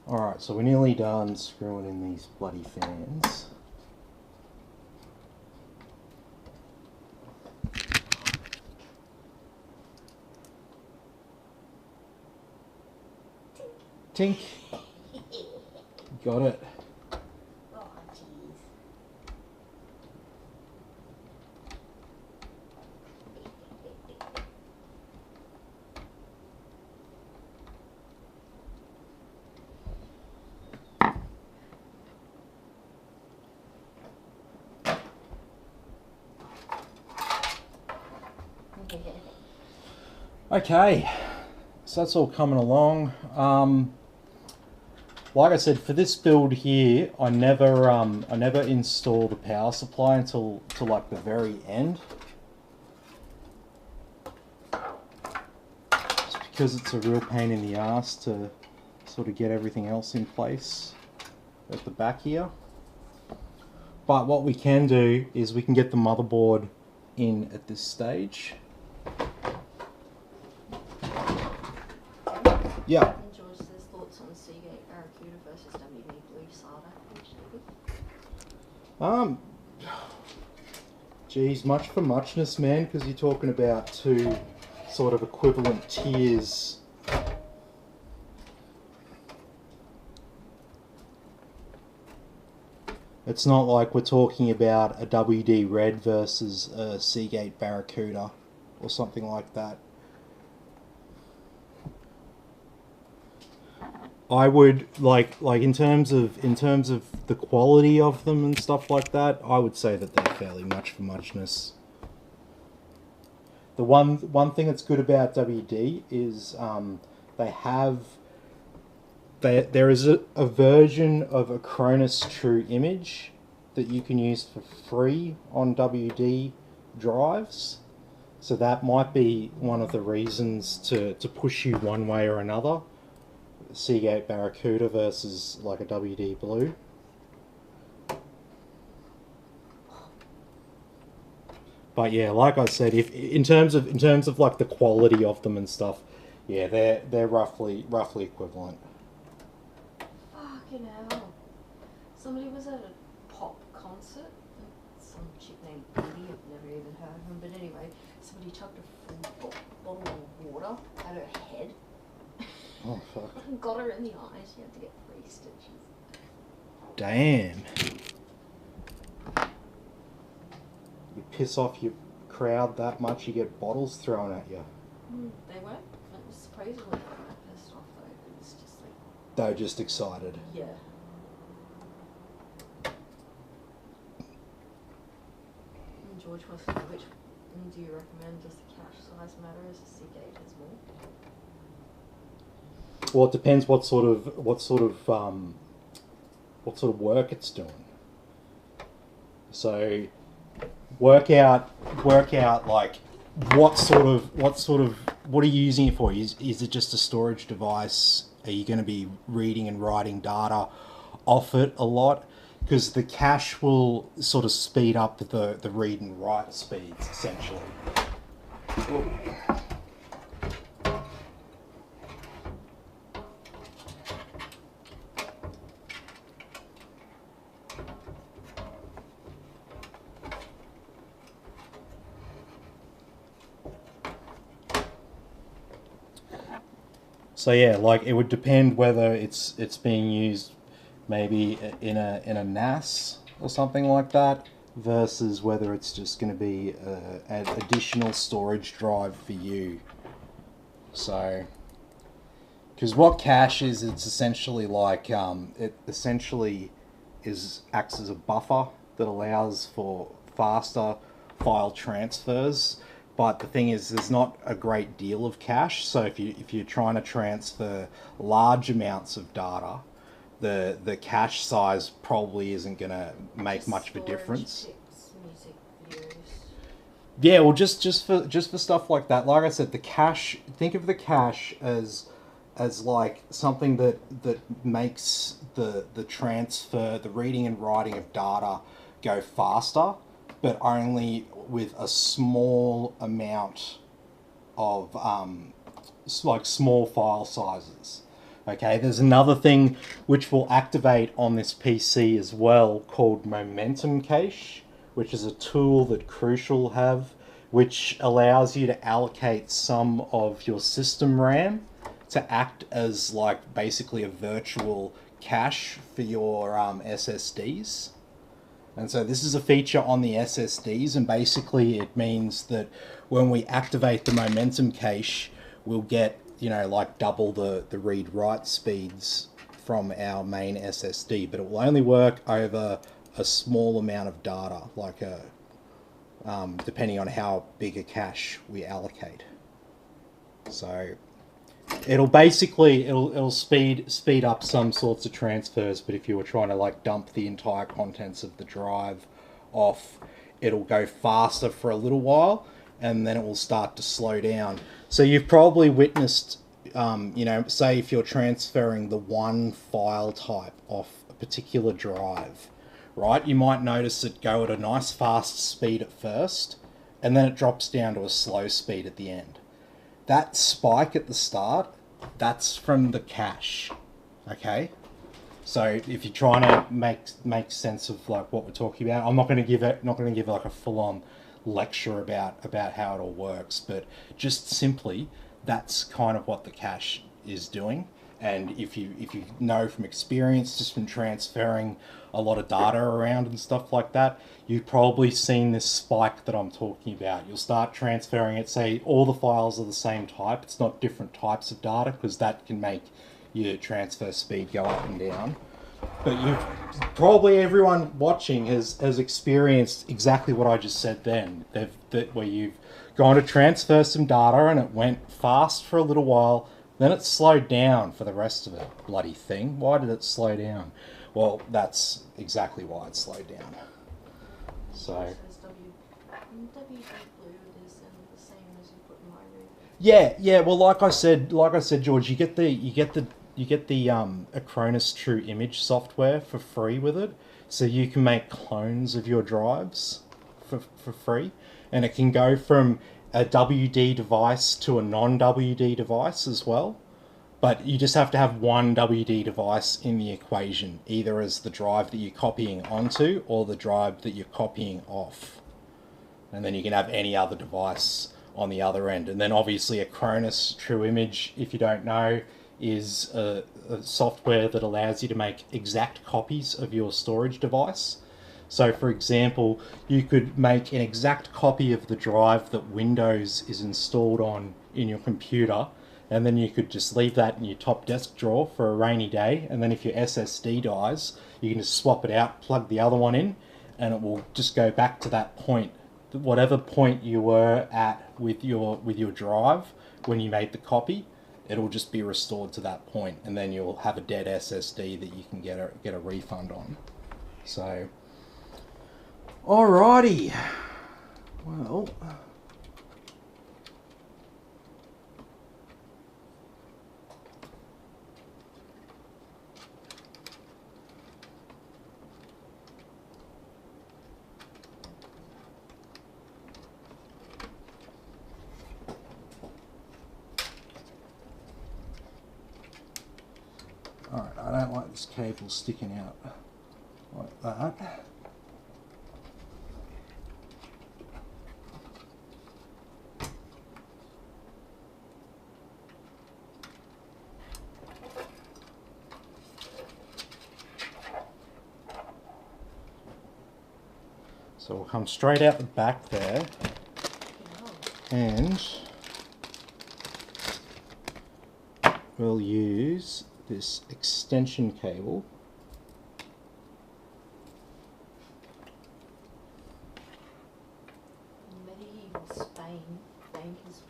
[SPEAKER 1] Alright, so we're nearly done screwing in these bloody fans. Tink. Got it.
[SPEAKER 2] Oh, jeez.
[SPEAKER 1] Okay, so that's all coming along. Like I said, for this build here, I never install the power supply until like the very end, just because it's a real pain in the ass to sort of get everything else in place at the back here. But what we can do is we can get the motherboard in at this stage. Yeah.
[SPEAKER 2] George says thoughts on Seagate Barracuda versus WD Blue SATA.
[SPEAKER 1] Geez, much for muchness, man, because you're talking about 2 sort of equivalent tiers. It's not like we're talking about a WD Red versus a Seagate Barracuda or something like that. I would like in terms of the quality of them and stuff like that, I would say that they're fairly much for muchness. The one thing that's good about WD is there is a version of a Acronis True Image that you can use for free on WD drives. So that might be one of the reasons to push you one way or another. Seagate Barracuda versus like a WD Blue. But yeah, like I said, if in terms of like the quality of them and stuff, yeah, they're roughly equivalent.
[SPEAKER 2] Fucking hell. Somebody was at a pop concert. Some chick named Edie, I've never even heard of him, but anyway, somebody chucked a full bottle of water at her head.
[SPEAKER 1] Oh fuck.
[SPEAKER 2] And got her in the eye. She had to get 3 stitches.
[SPEAKER 1] Damn. You piss off your crowd that much, you get bottles thrown at you.
[SPEAKER 2] They weren't supposedly that pissed off though.
[SPEAKER 1] They're just excited.
[SPEAKER 2] Yeah. And George wants to know which one do you recommend? Does the cache size matter as the Seagate has more?
[SPEAKER 1] Well, it depends what sort of work it's doing. So work out like what are you using it for? Is it just a storage device? Are you going to be reading and writing data off it a lot? Because the cache will sort of speed up the read and write speeds essentially. So yeah, like it would depend whether it's being used maybe in a NAS or something like that, versus whether it's just going to be an additional storage drive for you. So, because what cache is, it's essentially like it essentially acts as a buffer that allows for faster file transfers. But the thing is, there's not a great deal of cache. So if you're trying to transfer large amounts of data, the cache size probably isn't going to make much of a difference.
[SPEAKER 2] Pics, music, videos.
[SPEAKER 1] Yeah, well, just for stuff like that. Like I said, the cache. Think of the cache as like something that makes the transfer, the reading and writing of data go faster, but only with a small amount of like small file sizes. Okay, there's another thing which will activate on this PC as well called Momentum Cache, which is a tool that Crucial have, which allows you to allocate some of your system RAM to act as like basically a virtual cache for your SSDs. And so this is a feature on the SSDs, and basically it means that when we activate the Momentum Cache, we'll get, you know, like double the read-write speeds from our main SSD, but it will only work over a small amount of data, like depending on how big a cache we allocate. So it'll basically it'll speed up some sorts of transfers, but if you were trying to like dump the entire contents of the drive off, it'll go faster for a little while and then it will start to slow down. So you've probably witnessed, you know, say if you're transferring the one file type off a particular drive, right? You might notice it go at a nice fast speed at first, and then it drops down to a slow speed at the end. That spike at the start, that's from the cache, okay? So if you're trying to make sense of like what we're talking about, I'm not going to give like a full-on lecture about how it all works, but just simply that's kind of what the cache is doing. And if you know from experience, just from transferring a lot of data around and stuff like that, you've probably seen this spike that I'm talking about. You'll start transferring it, say all the files are the same type, it's not different types of data, because that can make your transfer speed go up and down. But you've probably, everyone watching has experienced exactly what I just said then, where you've gone to transfer some data and it went fast for a little while, then it slowed down for the rest of it. Bloody thing. Why did it slow down? Well, that's exactly why it slowed down. So
[SPEAKER 2] WD blue is the same as you put in my room.
[SPEAKER 1] Yeah. Well, like I said, George, you get the Acronis True Image software for free with it, so you can make clones of your drives for free, and it can go from a WD device to a non-WD device as well. But you just have to have one WD device in the equation, either as the drive that you're copying onto or the drive that you're copying off. And then you can have any other device on the other end. And then obviously Acronis True Image, if you don't know, is a software that allows you to make exact copies of your storage device. So for example, you could make an exact copy of the drive that Windows is installed on in your computer, and then you could just leave that in your top desk drawer for a rainy day, and then if your SSD dies, you can just swap it out, plug the other one in, and it will just go back to that point, whatever point you were at with your drive when you made the copy. It'll just be restored to that point, and then you'll have a dead SSD that you can get a refund on. So, alrighty. Well, alright, I don't like this cable sticking out like that. So we'll come straight out the back there, and we'll use this extension cable.
[SPEAKER 2] In medieval Spain, bankers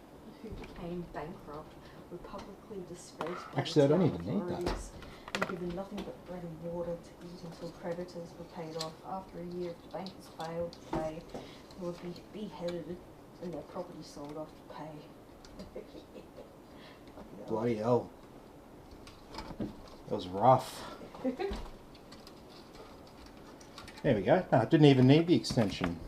[SPEAKER 2] who became bankrupt were publicly disgraced by
[SPEAKER 1] Actually, I don't
[SPEAKER 2] the
[SPEAKER 1] even need that.
[SPEAKER 2] authorities and given nothing but bread and water to eat until creditors were paid off. After a year, if the bankers failed to pay, they would be beheaded and their property sold off to pay.
[SPEAKER 1] Bloody hell. That was rough. There we go. No, I didn't even need the extension.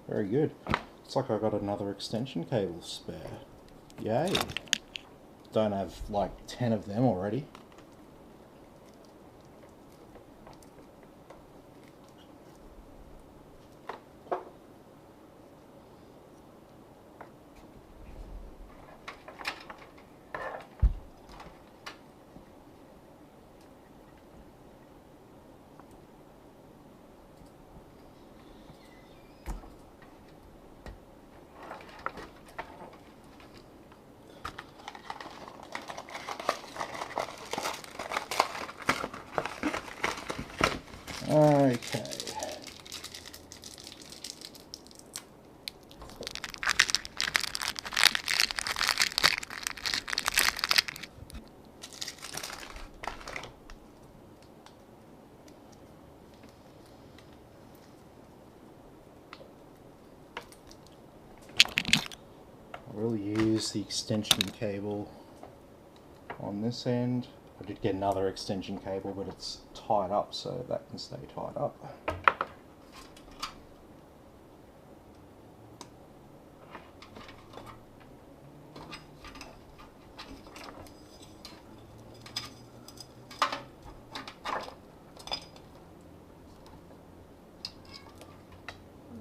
[SPEAKER 1] Very good. Looks like I got another extension cable spare. Yay. Don't have like 10 of them already. Okay. We'll use the extension cable on this end. I did get another extension cable, but it's tied up, so that can stay tied up.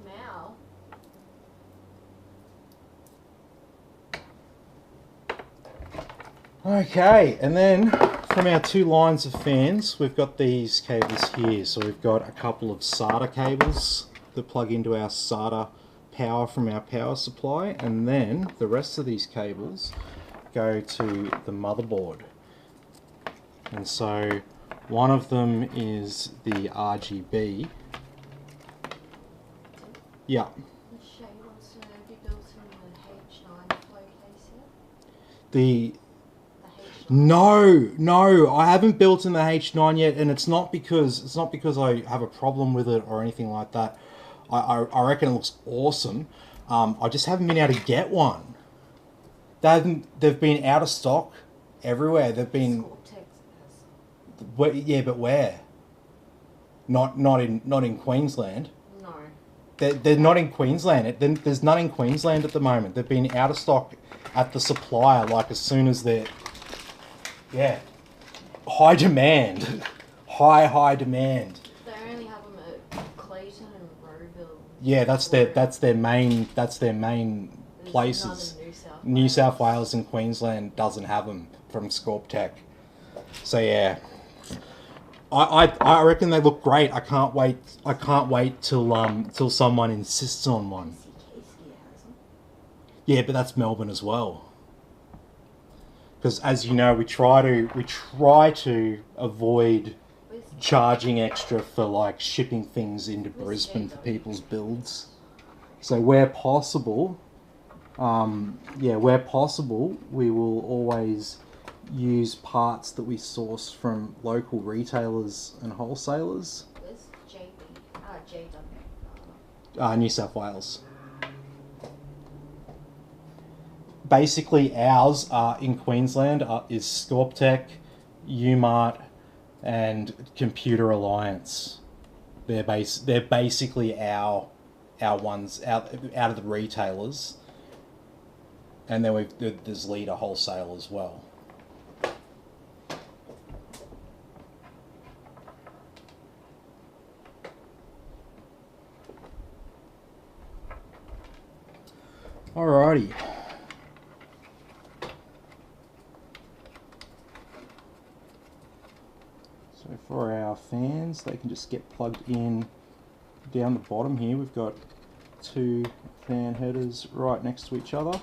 [SPEAKER 2] Now,
[SPEAKER 1] Okay, and then from our two lines of fans, we've got these cables here. So we've got a couple of SATA cables that plug into our SATA power from our power supply, and then the rest of these cables go to the motherboard. And so one of them is the RGB. Yeah.
[SPEAKER 2] Shay wants to know if you built in the H9 flow case yet?
[SPEAKER 1] The
[SPEAKER 2] The H9.
[SPEAKER 1] No, I haven't built in the H9 yet, and it's not because I have a problem with it or anything like that. I reckon it looks awesome. I just haven't been able to get one. They've been out of stock everywhere. They've been yeah, but where? Not in Queensland.
[SPEAKER 2] No.
[SPEAKER 1] They're not in Queensland. There's none in Queensland at the moment. They've been out of stock at the supplier, like as soon as they're... Yeah. High demand. High demand.
[SPEAKER 2] They only have them at Clayton and Rowville.
[SPEAKER 1] Yeah, that's their main
[SPEAKER 2] There's
[SPEAKER 1] places.
[SPEAKER 2] none in New South
[SPEAKER 1] New South Wales and Queensland doesn't have them from Scorptech. So yeah. I reckon they look great. I can't wait till someone insists on one. Yeah, but that's Melbourne as well. Because as you know, we try to avoid charging extra for like shipping things into Brisbane for people's builds. So where possible, where possible, we will always use parts that we source from local retailers and wholesalers.
[SPEAKER 2] Where's JW?
[SPEAKER 1] New South Wales. Basically, ours in Queensland is Scorptech, Umart, and Computer Alliance. They're basically our ones out of the retailers, and then there's Leader Wholesale as well. Alrighty. So for our fans, they can just get plugged in down the bottom here. We've got two fan headers right next to each other.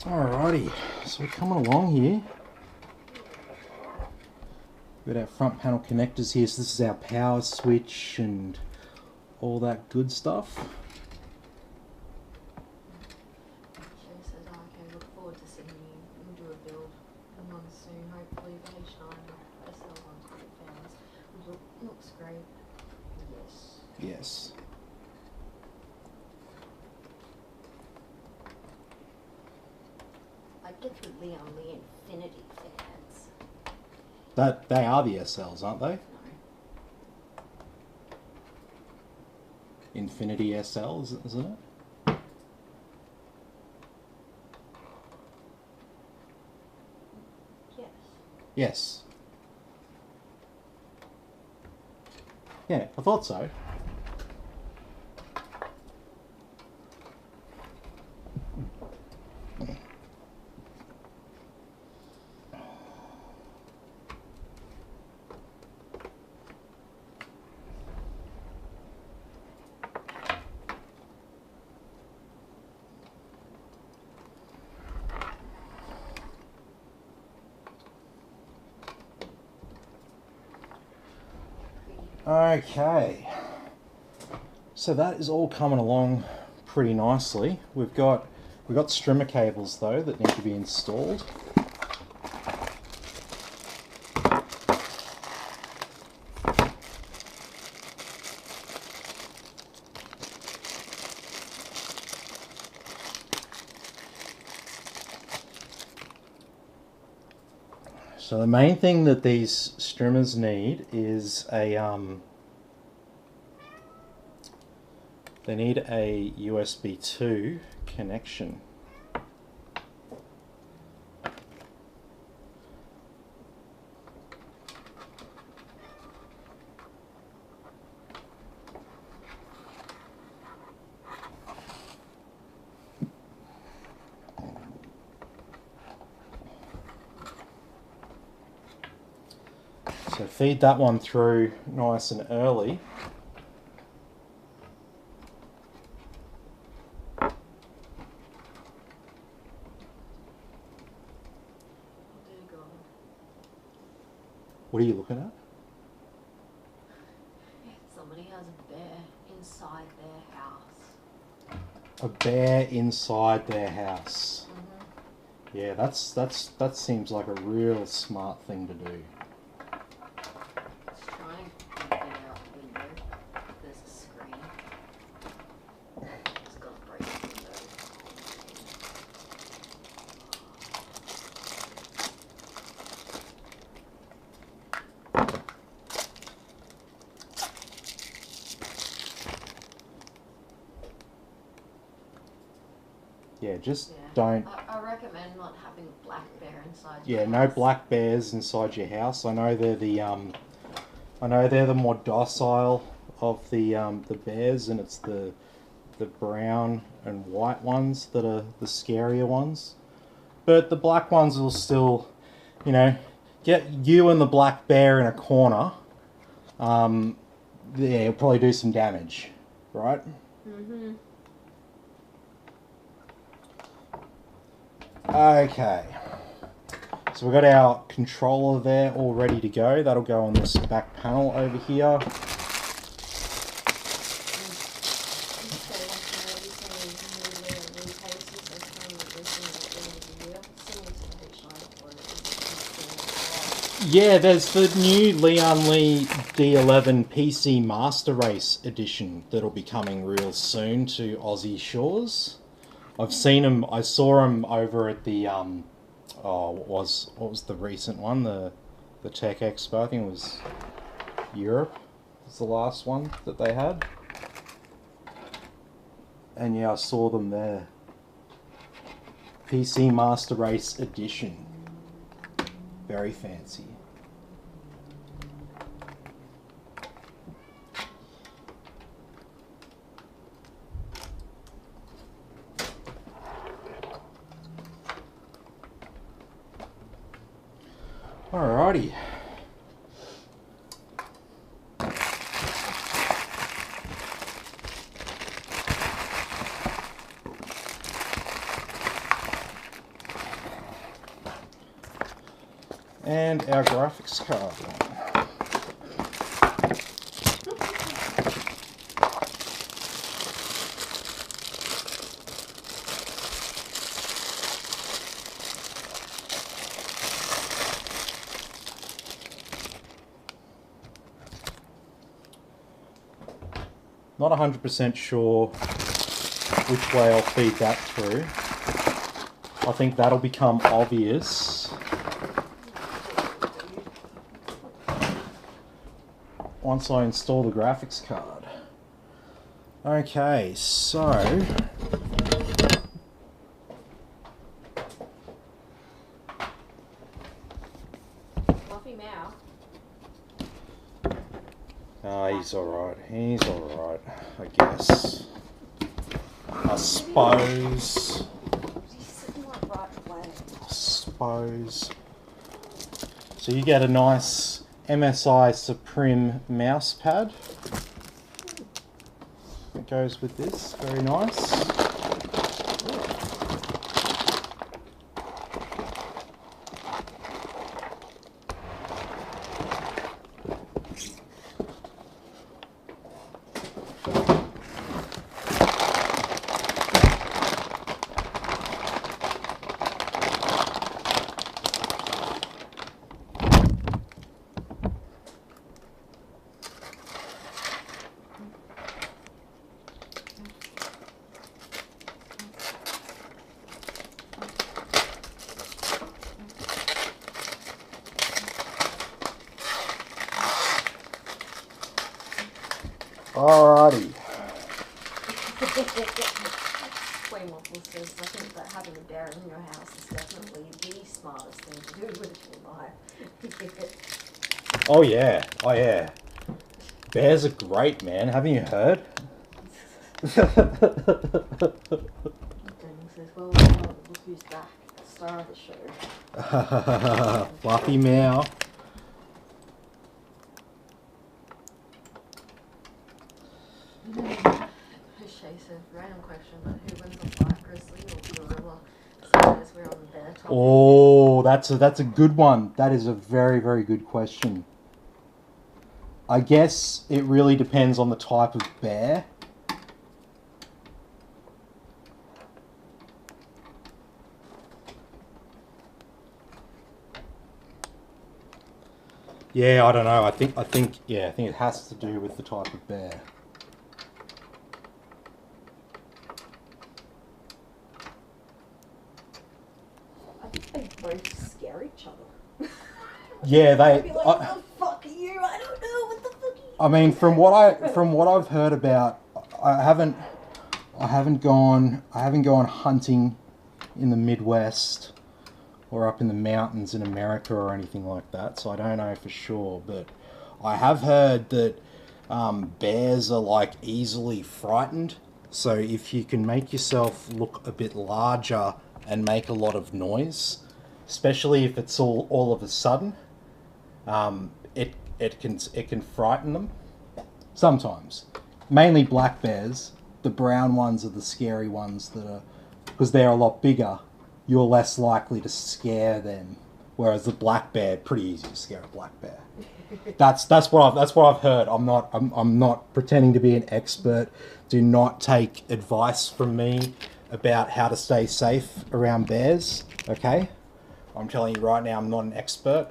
[SPEAKER 1] Alrighty, so we're coming along here. We've got our front panel connectors here, so this is our power switch and all that good stuff.
[SPEAKER 2] She says, oh, okay, look forward to seeing you. We'll do a build one soon, hopefully by H9. I sell one to the fans. Looks great. Yes.
[SPEAKER 1] Yes.
[SPEAKER 2] I get the Lian Infinity fans.
[SPEAKER 1] They are the SLs, aren't they?
[SPEAKER 2] No.
[SPEAKER 1] Infinity SL, isn't it?
[SPEAKER 2] Yes.
[SPEAKER 1] Yes. Yeah, I thought so. Okay, so that is all coming along pretty nicely. We've got strimmer cables though that need to be installed. So the main thing that these strimmers need is they need a USB 2 connection. So feed that one through nice and early. What are you looking at?
[SPEAKER 2] Somebody has a bear inside their house.
[SPEAKER 1] A bear inside their house.
[SPEAKER 2] Mm-hmm.
[SPEAKER 1] Yeah, that seems like a real smart thing to do. Yeah, just
[SPEAKER 2] Yeah.
[SPEAKER 1] don't.
[SPEAKER 2] I recommend not having a black bear inside.
[SPEAKER 1] Yeah,
[SPEAKER 2] your
[SPEAKER 1] no
[SPEAKER 2] house.
[SPEAKER 1] black bears inside your house. I know they're the more docile of the bears, and it's the brown and white ones that are the scarier ones. But the black ones will still, you know, get you and the black bear in a corner. Yeah, it'll probably do some damage, right?
[SPEAKER 2] Mhm.
[SPEAKER 1] Okay. So we've got our controller there all ready to go. That'll go on this back panel over here. Yeah, there's the new Lian Li D11 PC Master Race Edition that'll be coming real soon to Aussie shores. I've seen them. I saw them over at the what was the recent one? The Tech Expo. I think it was Europe. Was the last one that they had. And yeah, I saw them there. PC Master Race Edition. Very fancy. Alrighty. And our graphics card. Not 100% sure which way I'll feed that through. I think that'll become obvious once I install the graphics card. Okay, so
[SPEAKER 2] Fluffy Mao.
[SPEAKER 1] he's alright. He's alright, I guess. I suppose.
[SPEAKER 2] He's sitting like right away.
[SPEAKER 1] I suppose. So you get a nice MSI Suprim mouse pad. It goes with this. Very nice. Alrighty.
[SPEAKER 2] Queen Waffle says, I think that having a bear in your house is definitely the smartest thing to do with your life.
[SPEAKER 1] Oh yeah. Oh yeah. Bears are great, man. Haven't you heard?
[SPEAKER 2] Daniel says, well, look who's back, the star of the show.
[SPEAKER 1] Fluffy Meow.
[SPEAKER 2] Shay said, random question, but who wins a fight, grizzly or gorilla? So as we're on the bear topic.
[SPEAKER 1] Oh, that's a good one. That is a very, very good question. I guess it really depends on the type of bear. Yeah, I don't know. I think it has to do with the type of bear.
[SPEAKER 2] I think they both scare each other.
[SPEAKER 1] Yeah,
[SPEAKER 2] I'd be like, what the fuck are you? I don't know, what the fuck are you?
[SPEAKER 1] I mean, from what I've heard about, I I haven't gone hunting in the Midwest or up in the mountains in America or anything like that, so I don't know for sure, but I have heard that bears are like easily frightened, so if you can make yourself look a bit larger and make a lot of noise, especially if it's all of a sudden, it can frighten them sometimes. Mainly black bears. The brown ones are the scary ones that are, because they're a lot bigger, you're less likely to scare them. Whereas the black bear, pretty easy to scare a black bear. That's what I've heard. I'm not pretending to be an expert. Do not take advice from me about how to stay safe around bears. Okay, I'm telling you right now, I'm not an expert.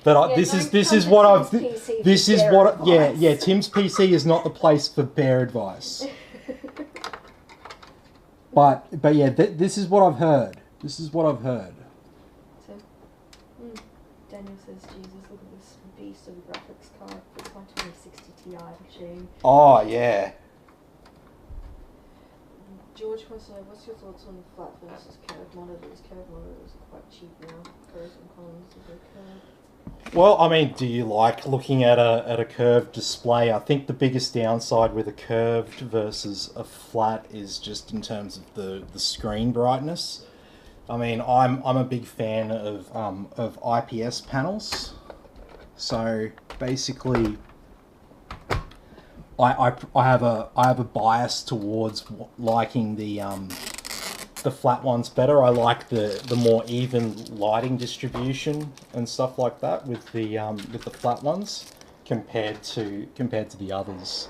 [SPEAKER 1] But this is what Tim's PC is not the place for bear advice. But yeah, this is what I've heard. This is what I've heard.
[SPEAKER 2] So, Daniel says, Jesus, look at this beast of a graphics card. It's my 2060 Ti machine.
[SPEAKER 1] Oh, yeah.
[SPEAKER 2] George wants to know, what's your thoughts on flat versus curved monitors? Curved monitors are quite cheap now. Pros and cons of the curved.
[SPEAKER 1] Well, I mean, do you like looking at a curved display? I think the biggest downside with a curved versus a flat is just in terms of the screen brightness. I mean, I'm a big fan of IPS panels. So basically, I have a bias towards liking the flat ones better. I like the more even lighting distribution and stuff like that with the flat ones compared to the others.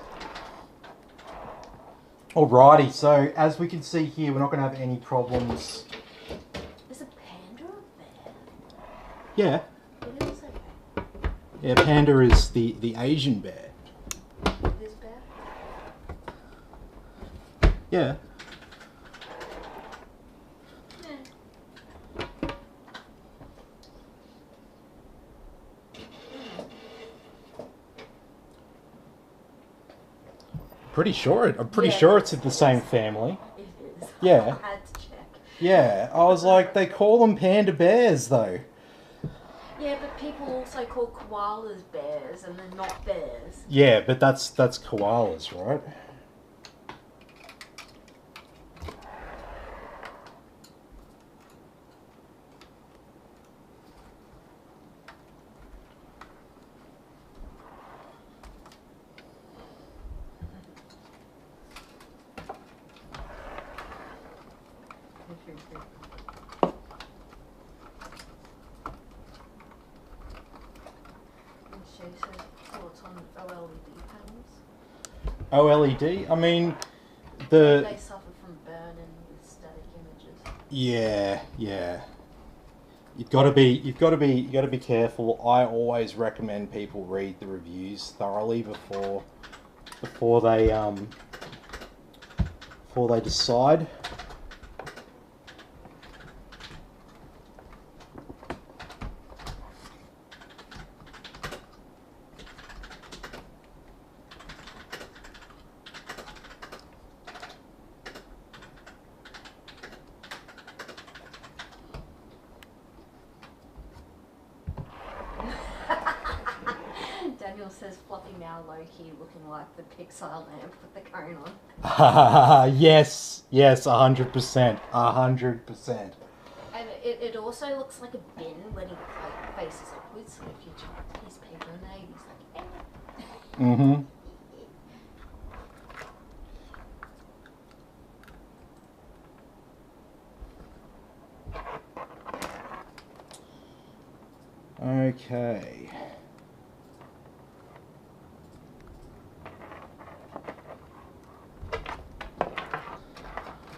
[SPEAKER 1] Alrighty, so as we can see here, we're not going to have any problems.
[SPEAKER 2] Is a panda a bear?
[SPEAKER 1] Yeah.
[SPEAKER 2] It is a bear.
[SPEAKER 1] Yeah, panda is the Asian bear.
[SPEAKER 2] This bear?
[SPEAKER 1] Yeah. I'm pretty sure it's in the same family.
[SPEAKER 2] It is.
[SPEAKER 1] Yeah.
[SPEAKER 2] I had to check.
[SPEAKER 1] Yeah, I was like, they call them panda bears though.
[SPEAKER 2] Yeah, but people also call koalas bears and they're not bears.
[SPEAKER 1] Yeah, but that's koalas, right?
[SPEAKER 2] Thoughts on OLED panels?
[SPEAKER 1] OLED. I mean,
[SPEAKER 2] They suffer from burn-in with static images.
[SPEAKER 1] Yeah. You've got to be careful. I always recommend people read the reviews thoroughly before they decide.
[SPEAKER 2] Daniel says Fluffy now low-key looking like the Pixar lamp with the cone on.
[SPEAKER 1] Yes, 100%, 100%.
[SPEAKER 2] And it also looks like a bin when he like faces upwards, so if you chuck a piece of paper in there, he's like, eh.
[SPEAKER 1] Mm-hmm. Okay.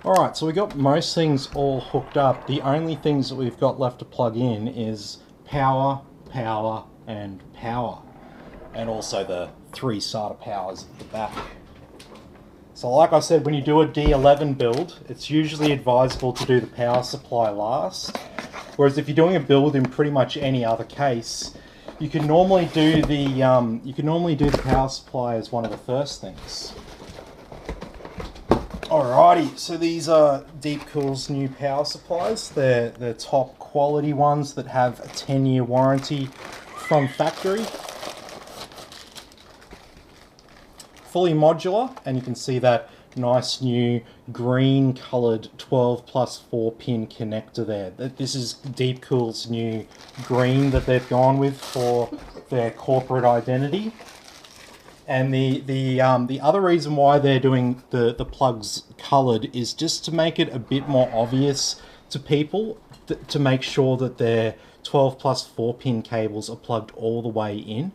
[SPEAKER 1] Alright, so we got most things all hooked up. The only things that we've got left to plug in is power, power, and power. And also the 3 SATA powers at the back. So like I said, when you do a D11 build, it's usually advisable to do the power supply last. Whereas if you're doing a build in pretty much any other case, you can normally do the power supply as one of the first things. Alrighty, so these are Deepcool's new power supplies. They're top quality ones that have a 10-year warranty from factory. Fully modular, and you can see that nice new green coloured 12 plus 4 pin connector there. This is Deepcool's new green that they've gone with for their corporate identity. And the other reason why they're doing the plugs coloured is just to make it a bit more obvious to people, to make sure that their 12 plus 4 pin cables are plugged all the way in.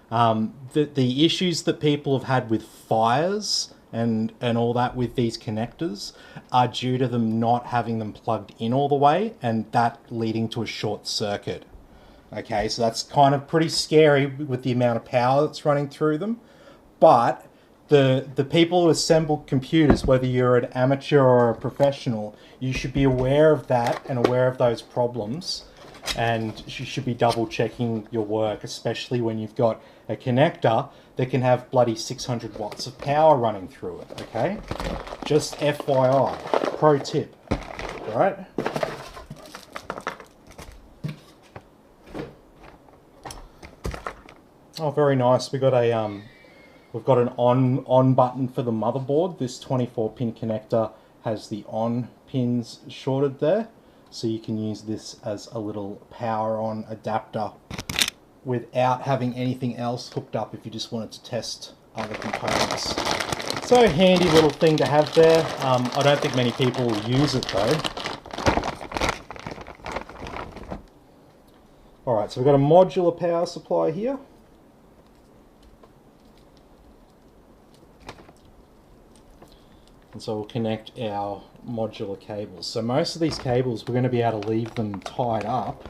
[SPEAKER 1] The issues that people have had with fires and all that with these connectors are due to them not having them plugged in all the way, and that leading to a short circuit. Okay, so that's kind of pretty scary with the amount of power that's running through them. But the people who assemble computers, whether you're an amateur or a professional, you should be aware of that and aware of those problems. And you should be double checking your work, especially when you've got a connector that can have bloody 600 watts of power running through it, okay? Just FYI, pro tip, right? Oh, very nice. We've got an on button for the motherboard. This 24 pin connector has the on pins shorted there, so you can use this as a little power on adapter without having anything else hooked up if you just wanted to test other components. So handy little thing to have there. I don't think many people use it though. Alright, so we've got a modular power supply here. And so we'll connect our modular cables. So most of these cables, we're going to be able to leave them tied up.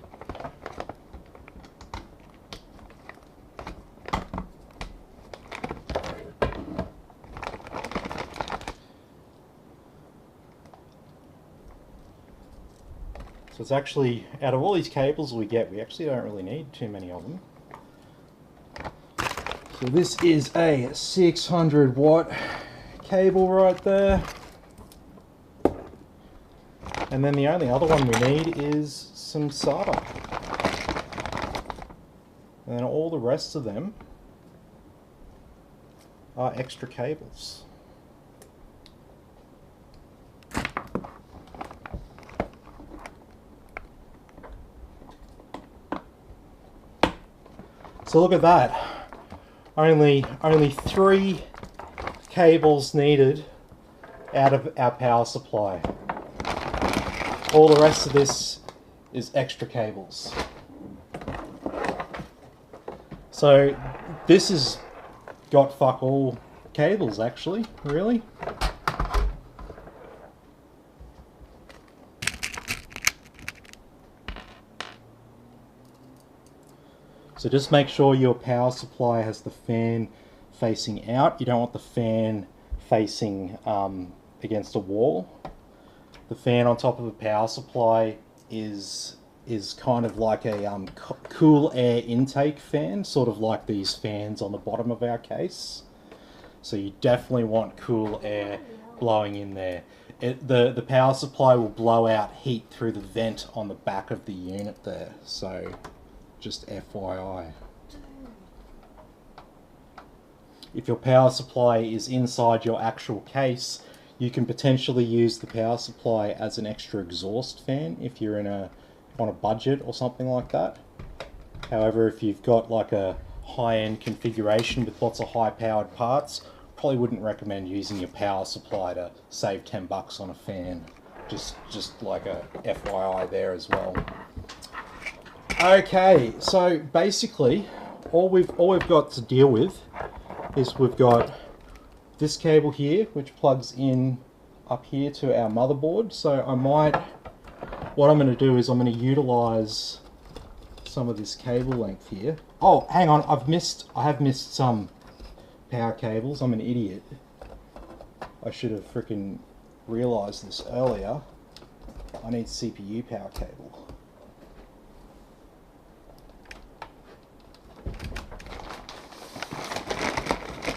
[SPEAKER 1] So it's actually, out of all these cables we get, we actually don't really need too many of them. So this is a 600 watt cable right there, and then the only other one we need is some solder, and then all the rest of them are extra cables. So look at that, only 3 cables needed out of our power supply. All the rest of this is extra cables. So this has got fuck all cables actually, really. So just make sure your power supply has the fan facing out. You don't want the fan facing against a wall. The fan on top of the power supply is kind of like a cool air intake fan, sort of like these fans on the bottom of our case. So you definitely want cool air blowing in there. The power supply will blow out heat through the vent on the back of the unit there. So just FYI. If your power supply is inside your actual case, you can potentially use the power supply as an extra exhaust fan if you're on a budget or something like that. However, if you've got like a high-end configuration with lots of high-powered parts, probably wouldn't recommend using your power supply to save 10 bucks on a fan. Just like a FYI there as well. Okay, so basically all we've got to deal with is we've got this cable here which plugs in up here to our motherboard. So what I'm going to do is I'm going to utilize some of this cable length here. Oh, hang on, I have missed some power cables. I'm an idiot. I should have freaking realized this earlier. I need CPU power cable.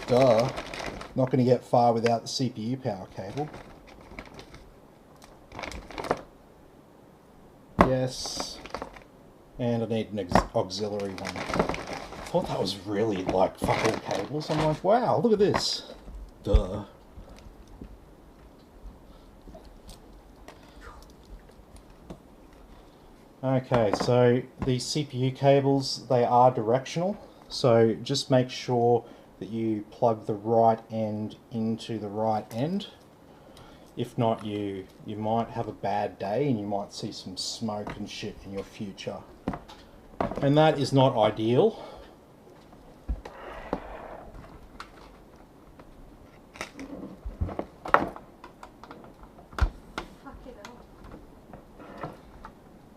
[SPEAKER 1] Duh. Not going to get far without the CPU power cable. Yes. And I need an auxiliary one. I thought that was really like fuck all cables. I'm like, wow, look at this. Duh. Okay, so these CPU cables, they are directional. So just make sure that you plug the right end into the right end. If not, you might have a bad day and you might see some smoke and shit in your future. And that is not ideal.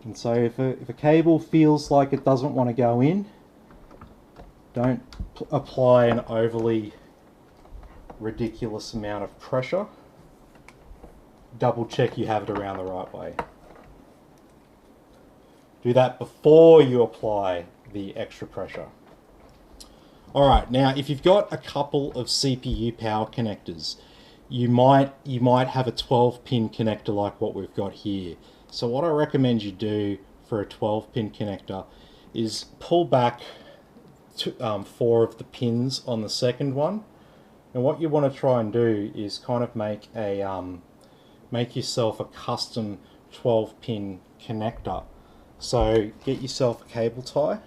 [SPEAKER 1] And so if a cable feels like it doesn't want to go in, don't apply an overly ridiculous amount of pressure. Double check you have it around the right way. Do that before you apply the extra pressure. Alright, now if you've got a couple of CPU power connectors, you might have a 12-pin connector like what we've got here. So what I recommend you do for a 12-pin connector is pull back 4 of the pins on the second one. And what you want to try and do is kind of make yourself a custom 12-pin connector. So get yourself a cable tie.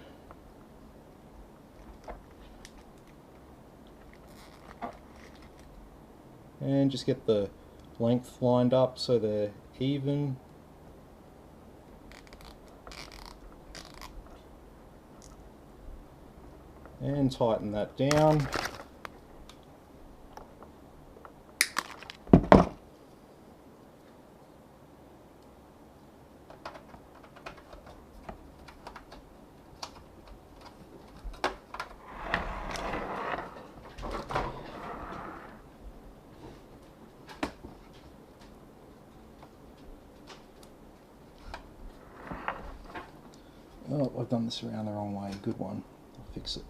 [SPEAKER 1] And just get the length lined up so they're even. And tighten that down. Oh, I've done this around the wrong way. Good one. I'll fix it.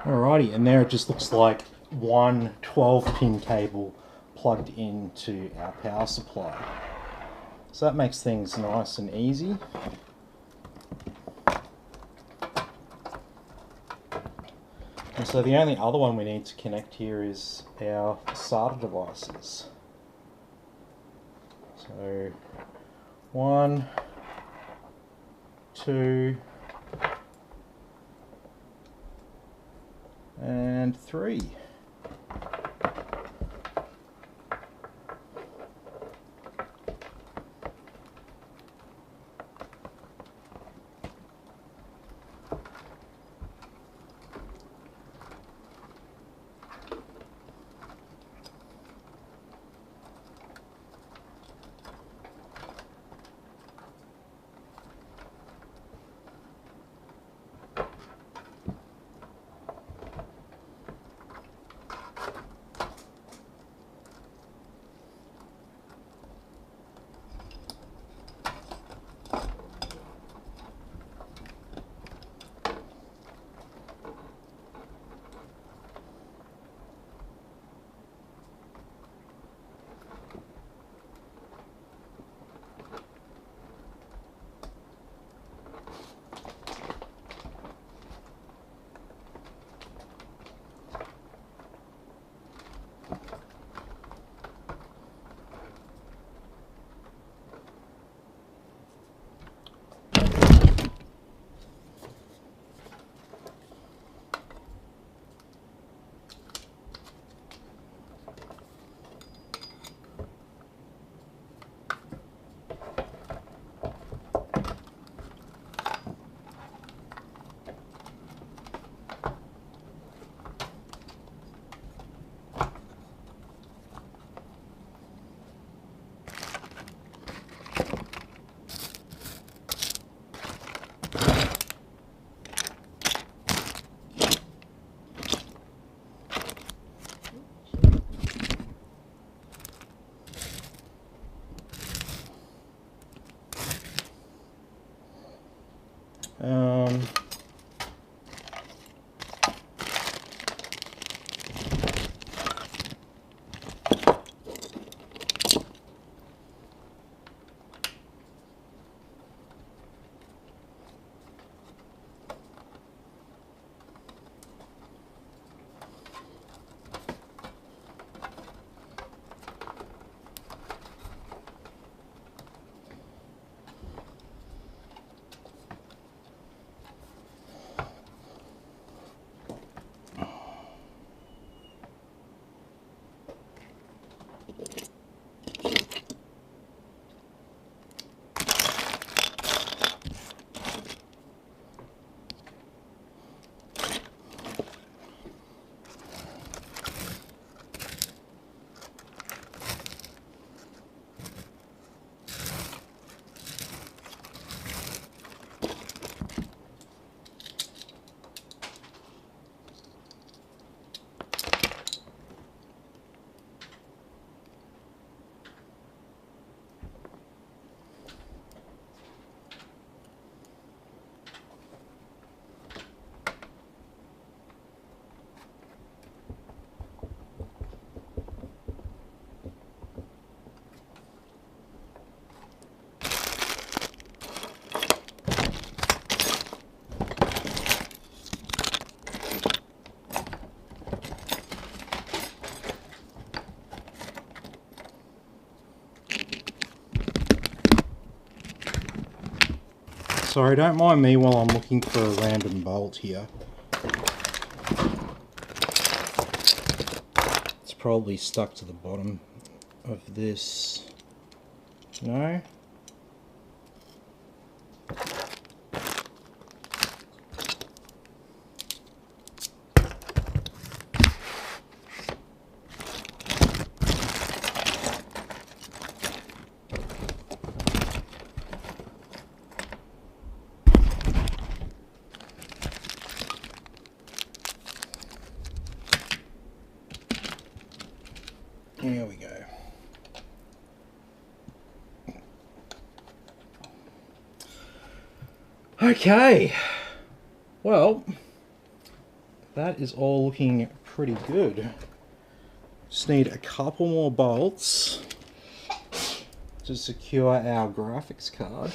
[SPEAKER 1] Alrighty, and there it just looks like one 12-pin cable plugged into our power supply. So that makes things nice and easy. And so the only other one we need to connect here is our SATA devices. So 1, 2, and 3. Sorry, don't mind me while I'm looking for a random bolt here. It's probably stuck to the bottom of this. No? Here we go. Okay, well, that is all looking pretty good. Just need a couple more bolts to secure our graphics card.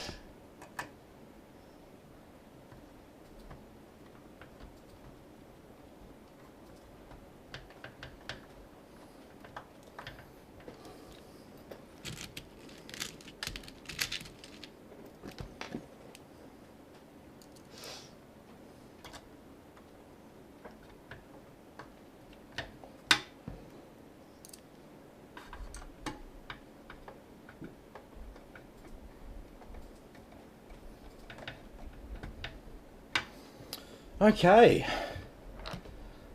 [SPEAKER 1] Okay,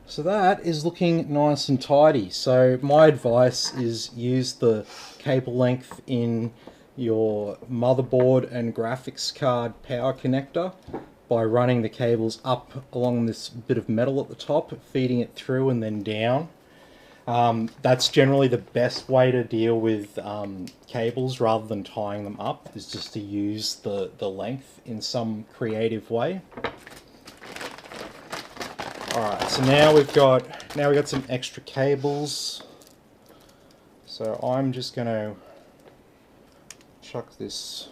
[SPEAKER 1] so that is looking nice and tidy. So my advice is use the cable length in your motherboard and graphics card power connector by running the cables up along this bit of metal at the top, feeding it through and then down. That's generally the best way to deal with cables rather than tying them up, is just to use the length in some creative way. Alright, so now we've got some extra cables. So I'm just going to chuck this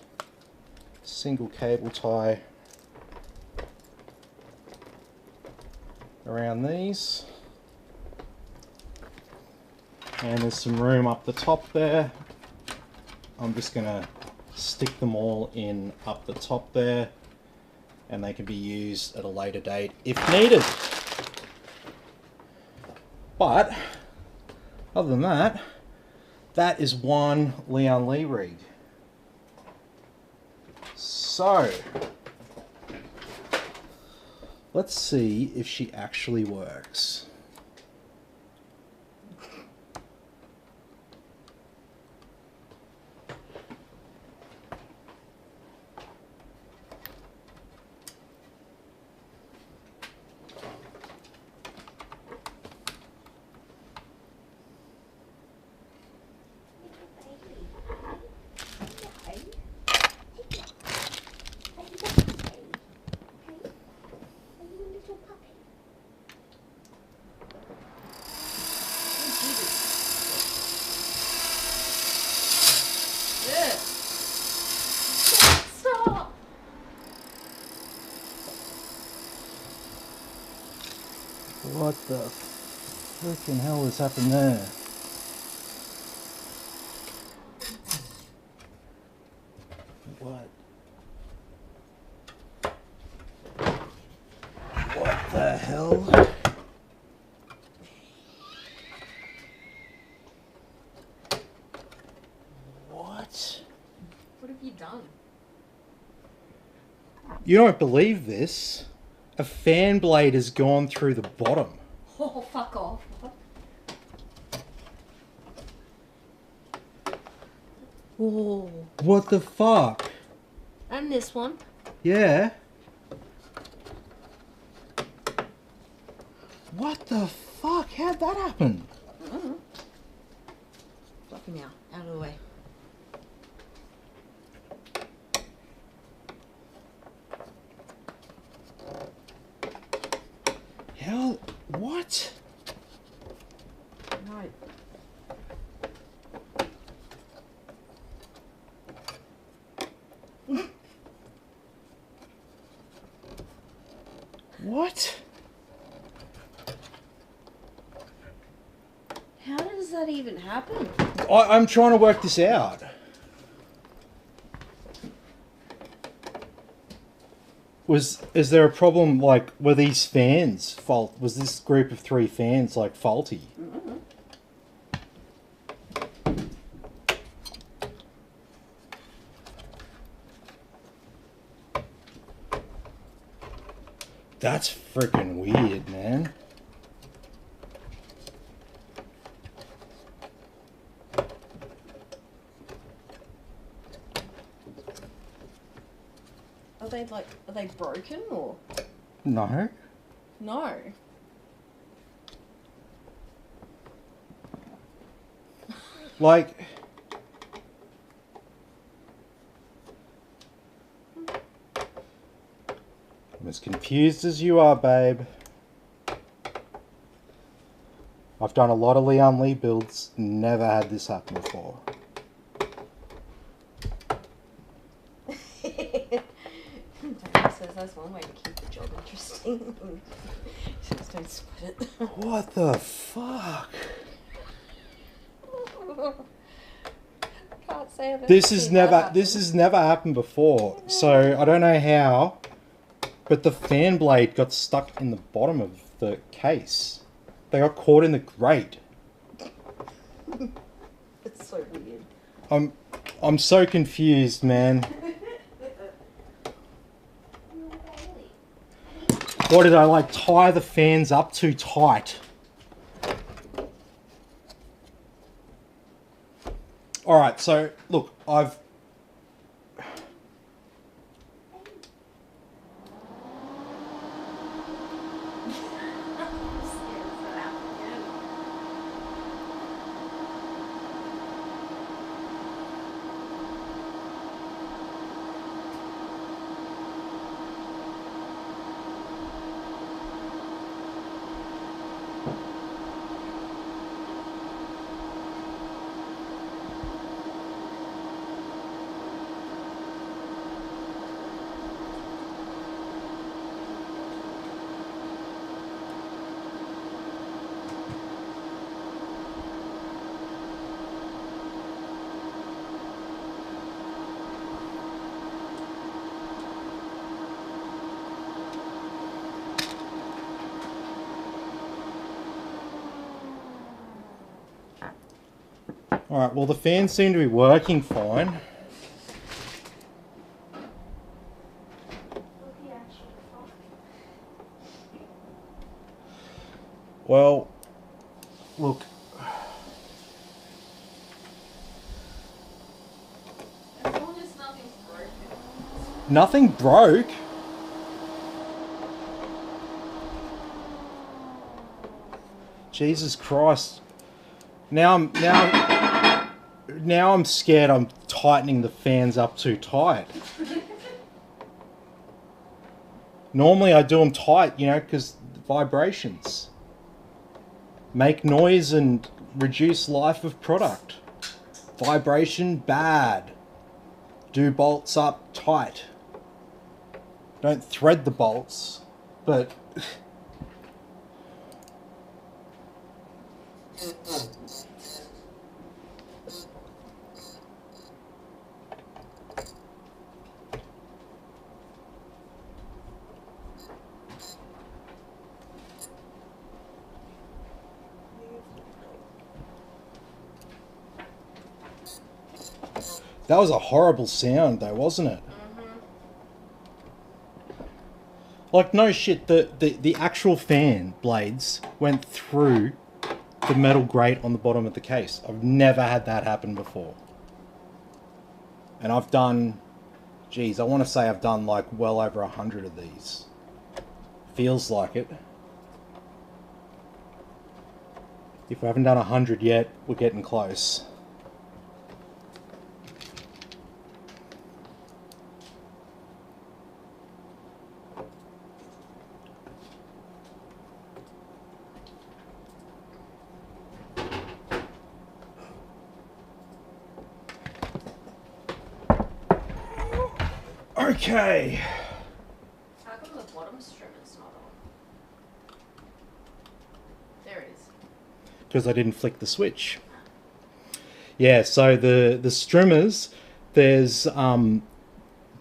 [SPEAKER 1] single cable tie around these. And there's some room up the top there. I'm just going to stick them all in up the top there, and they can be used at a later date if needed. But other than that, that is one Lian Li rig. So let's see if she actually works. What the freaking hell has happened there? What? What the hell? What?
[SPEAKER 2] What have you done?
[SPEAKER 1] You don't believe this? A fan blade has gone through the bottom.
[SPEAKER 2] Oh, fuck off. Whoa.
[SPEAKER 1] What the fuck?
[SPEAKER 2] And this one.
[SPEAKER 1] Yeah. What the fuck? How'd that happen?
[SPEAKER 2] Fucking hell. Out of the way.
[SPEAKER 1] Hell, what?
[SPEAKER 2] Right.
[SPEAKER 1] What?
[SPEAKER 2] How does that even happen?
[SPEAKER 1] I'm trying to work this out. Is there a problem, like, were these fans fault? Was this group of 3 fans, like, faulty?
[SPEAKER 2] Mm-hmm.
[SPEAKER 1] That's freaking weird, man.
[SPEAKER 2] Are they broken or?
[SPEAKER 1] No.
[SPEAKER 2] No.
[SPEAKER 1] Like, I'm as confused as you are, babe. I've done a lot of Lian Li builds, never had this happen before.
[SPEAKER 2] Says that's one way to keep the job interesting. Just don't split it.
[SPEAKER 1] What the fuck?
[SPEAKER 2] Can't say I've
[SPEAKER 1] This
[SPEAKER 2] ever
[SPEAKER 1] has
[SPEAKER 2] seen that
[SPEAKER 1] never
[SPEAKER 2] happen.
[SPEAKER 1] this has never happened before. So I don't know how, but the fan blade got stuck in the bottom of the case. They got caught in the grate.
[SPEAKER 2] It's so weird.
[SPEAKER 1] I'm so confused, man. What did I, like, tie the fans up too tight? Alright, so look, I've Alright, well the fans seem to be working fine. Well, look.
[SPEAKER 2] As long as nothing's broken.
[SPEAKER 1] Nothing broke. Jesus Christ. Now I'm scared I'm tightening the fans up too tight. Normally I do them tight, you know, because vibrations make noise and reduce life of product. Vibration, bad. Do bolts up tight. Don't thread the bolts, but that was a horrible sound though, wasn't it? Like, no shit, the actual fan blades went through the metal grate on the bottom of the case. I've never had that happen before. And I've done, geez, I want to say I've done like well over 100 of these. Feels like it. If we haven't done 100 yet, we're getting close. Okay.
[SPEAKER 2] How come the bottom strimmer's not on? There it is.
[SPEAKER 1] Because I didn't flick the switch. Yeah, so the strimmers, there's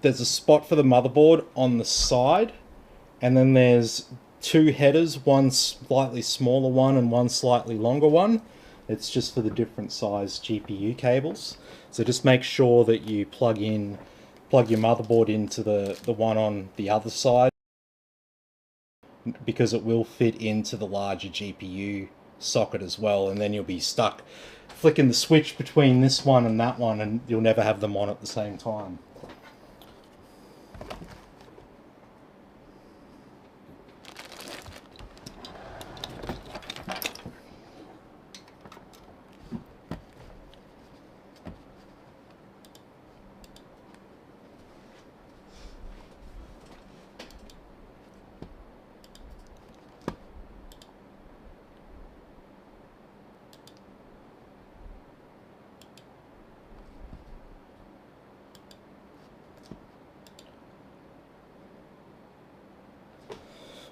[SPEAKER 1] there's a spot for the motherboard on the side, and then there's two headers, one slightly smaller one and one slightly longer one. It's just for the different size GPU cables. So just make sure that you plug your motherboard into the one on the other side, because it will fit into the larger GPU socket as well, and then you'll be stuck flicking the switch between this one and that one, and you'll never have them on at the same time.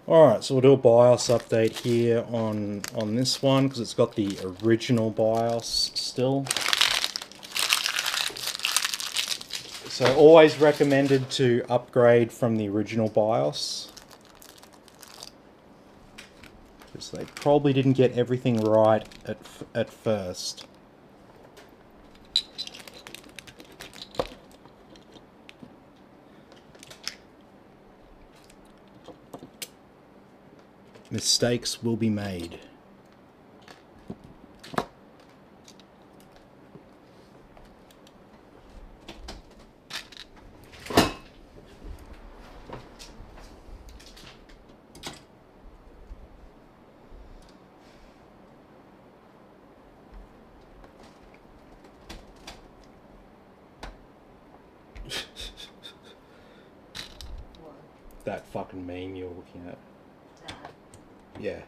[SPEAKER 1] Alright, so we'll do a BIOS update here on this one, because it's got the original BIOS still. So always recommended to upgrade from the original BIOS, because they probably didn't get everything right at first. Mistakes will be made. That fucking meme you're looking at. Yeah.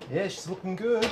[SPEAKER 1] Yeah, she's looking good.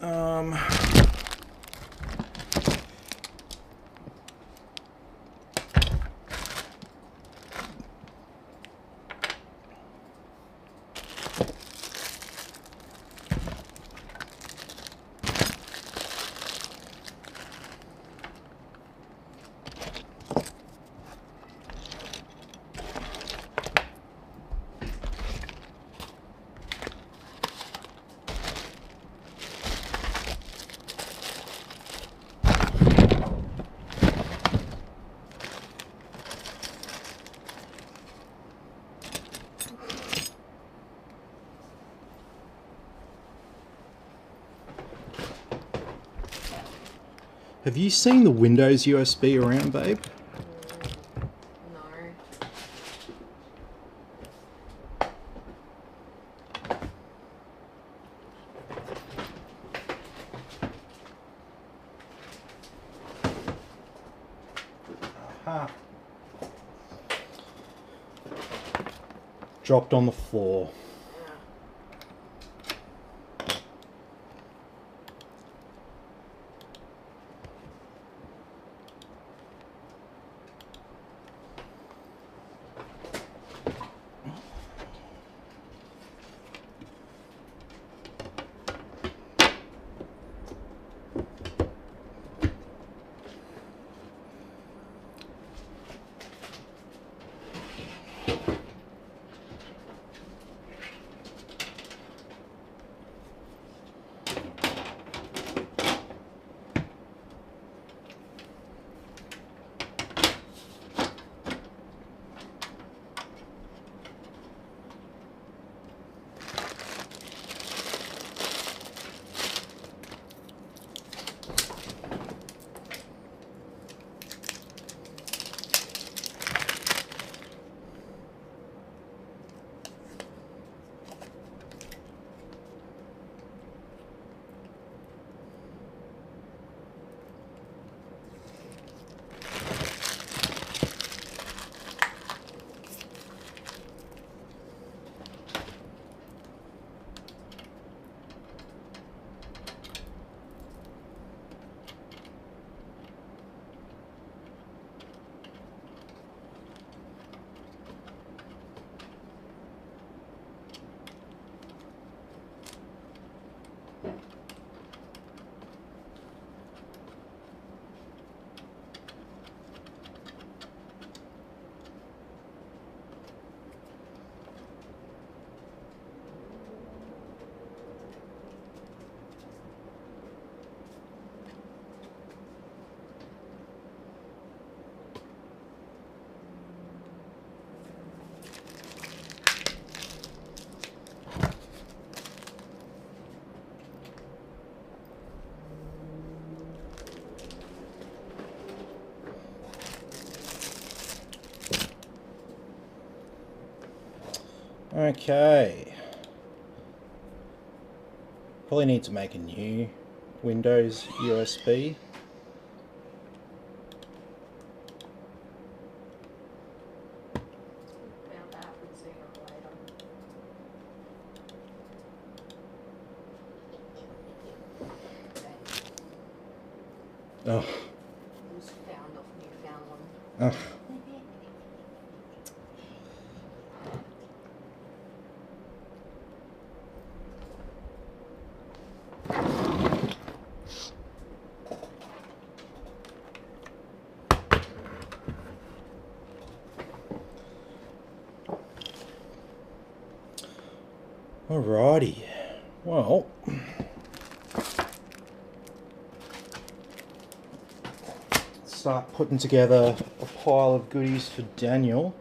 [SPEAKER 1] Um, have you seen the Windows USB around, babe?
[SPEAKER 2] No.
[SPEAKER 1] Aha. Dropped on the floor. Okay. Probably need to make a new Windows USB. Oh.
[SPEAKER 2] It was found off Newfoundland.
[SPEAKER 1] Oh. Alrighty, well, start putting together a pile of goodies for Daniel.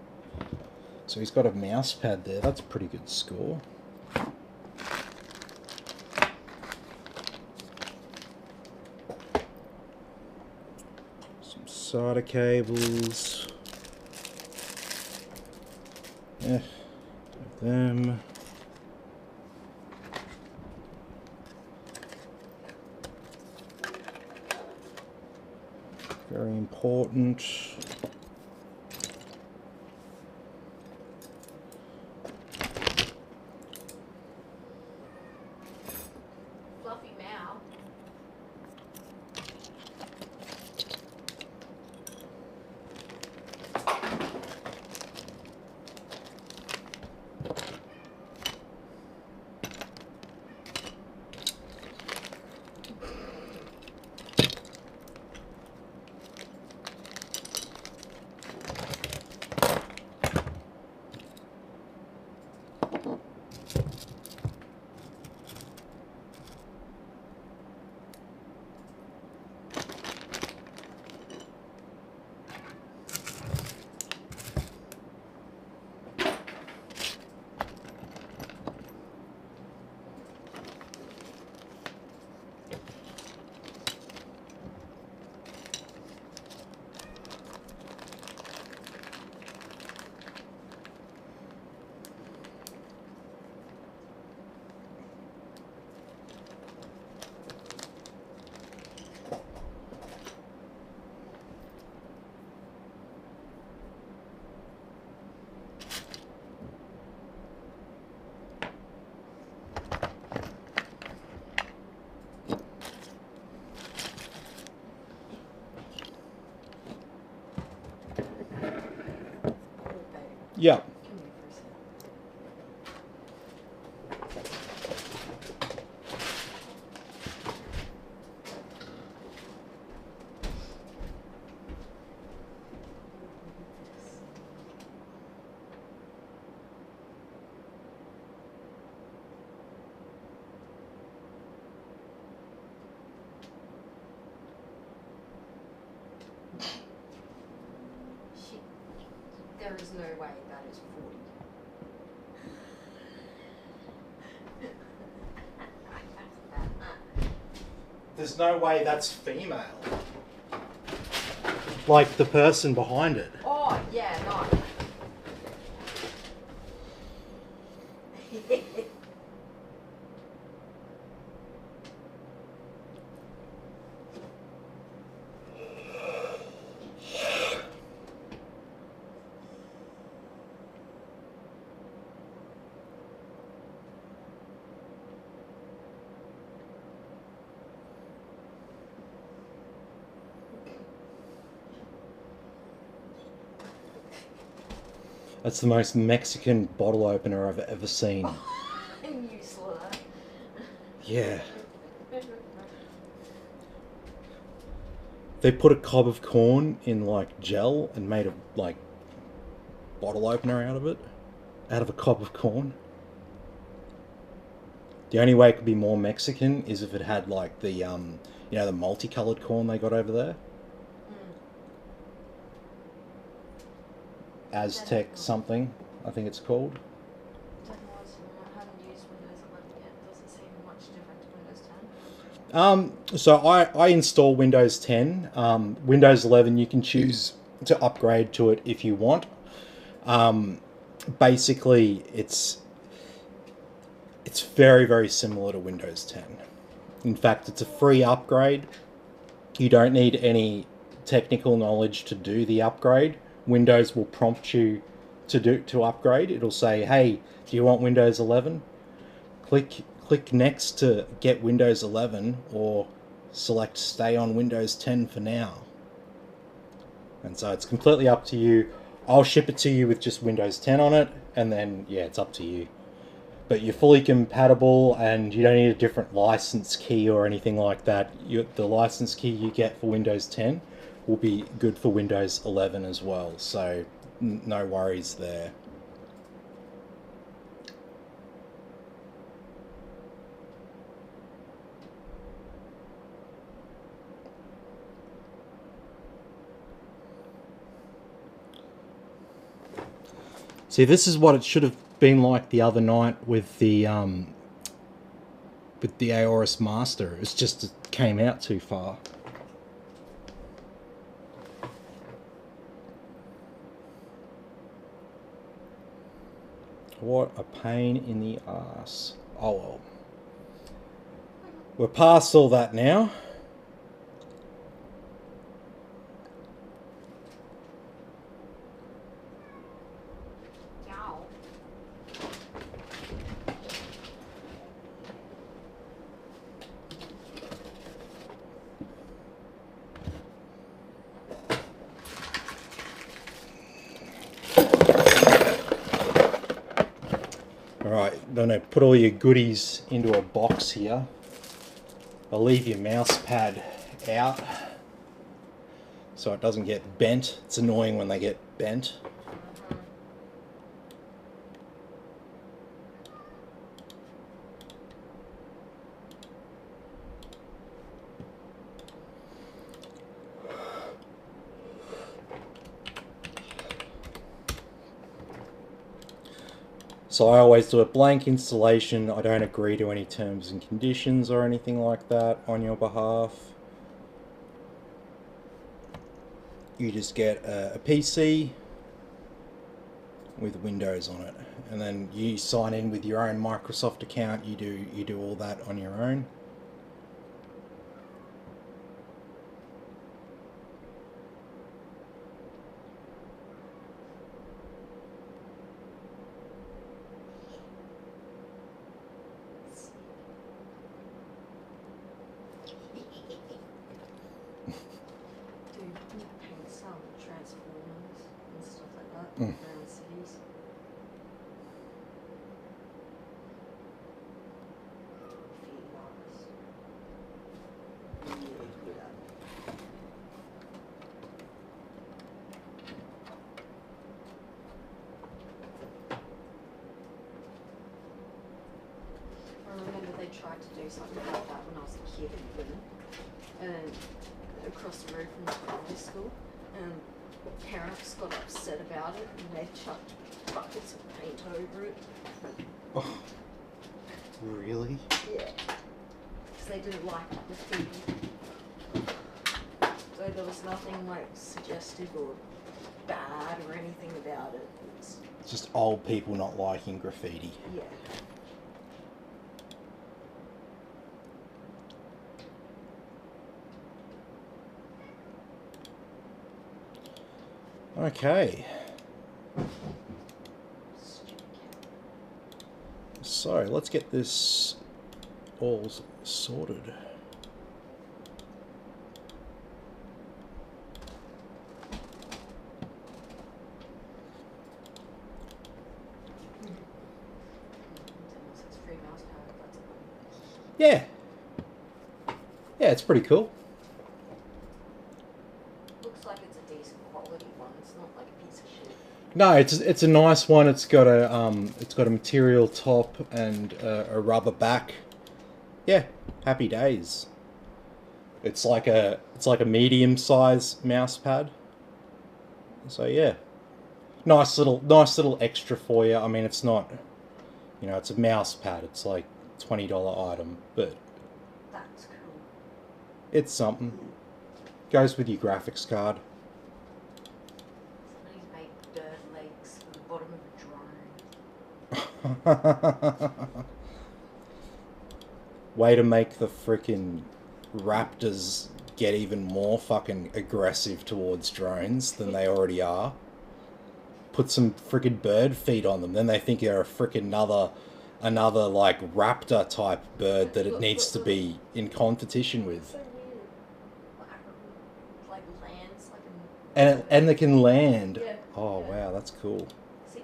[SPEAKER 1] So he's got a mouse pad there, that's a pretty good score. Some SATA cables. Yeah, them. Very important.
[SPEAKER 2] Fluffy mouth.
[SPEAKER 1] Yeah.
[SPEAKER 2] Shit. There is no way that is 40.
[SPEAKER 1] There's no way that's female. Like the person behind it.
[SPEAKER 2] Oh, yeah, no.
[SPEAKER 1] That's the most Mexican bottle opener I've ever seen.
[SPEAKER 2] Useless.
[SPEAKER 1] Yeah. They put a cob of corn in like gel and made a like bottle opener out of it. Out of a cob of corn. The only way it could be more Mexican is if it had like the you know, the multicolored corn they got over there. Aztec something, I think it's called.
[SPEAKER 2] I haven't used Windows 11 yet. Doesn't seem much different to Windows 10.
[SPEAKER 1] So I install Windows 10. Windows 11 you can choose to upgrade to it if you want. Basically, it's It's very, very similar to Windows 10. In fact, it's a free upgrade. You don't need any technical knowledge to do the upgrade. Windows will prompt you to upgrade. It'll say, hey, do you want Windows 11? Click next to get Windows 11, or select stay on Windows 10 for now. And so it's completely up to you. I'll ship it to you with just Windows 10 on it, and then yeah, it's up to you. But you're fully compatible, and you don't need a different license key or anything like that. The license key you get for Windows 10 will be good for Windows 11 as well, so no worries there. See, this is what it should have been like the other night with the Aorus Master. It's just it came out too far. What a pain in the ass. Oh well. We're past all that now. Alright, I'm going to put all your goodies into a box here. I'll leave your mouse pad out so it doesn't get bent. It's annoying when they get bent. So I always do a blank installation. I don't agree to any terms and conditions or anything like that on your behalf. You just get a PC with Windows on it, and then you sign in with your own Microsoft account. You do all that on your own.
[SPEAKER 2] Mm. I remember they tried to do something like that when I was a kid in Britain, and across the road from the primary school, and parents got upset about it, and they chucked buckets of paint over it.
[SPEAKER 1] Oh, really?
[SPEAKER 2] Yeah, because they didn't like graffiti. So there was nothing like suggestive or bad or anything about it. It's
[SPEAKER 1] just old people not liking graffiti.
[SPEAKER 2] Yeah.
[SPEAKER 1] Okay. So let's get this all sorted. Yeah. Yeah, it's pretty cool.
[SPEAKER 2] Looks like it's a decent quality one. It's not like a piece of shit.
[SPEAKER 1] No, it's a nice one. It's got a material top and a rubber back. Yeah, happy days. It's like a medium size mouse pad. So yeah, nice little extra for you. I mean, it's not, you know, it's a mouse pad. It's like $20 item, but
[SPEAKER 2] That's cool.
[SPEAKER 1] it's something. Goes with your graphics card.
[SPEAKER 2] Somebody's made bird legs from the bottom of a drone.
[SPEAKER 1] Way to make the frickin' raptors get even more fucking aggressive towards drones than they already are. Put some frickin' bird feed on them, then they think they're a frickin' another like raptor type bird that it needs to be in competition with.
[SPEAKER 2] So weird. Like lands, like
[SPEAKER 1] And they can land.
[SPEAKER 2] Yeah.
[SPEAKER 1] Oh
[SPEAKER 2] Yeah.
[SPEAKER 1] wow, that's cool.
[SPEAKER 2] See?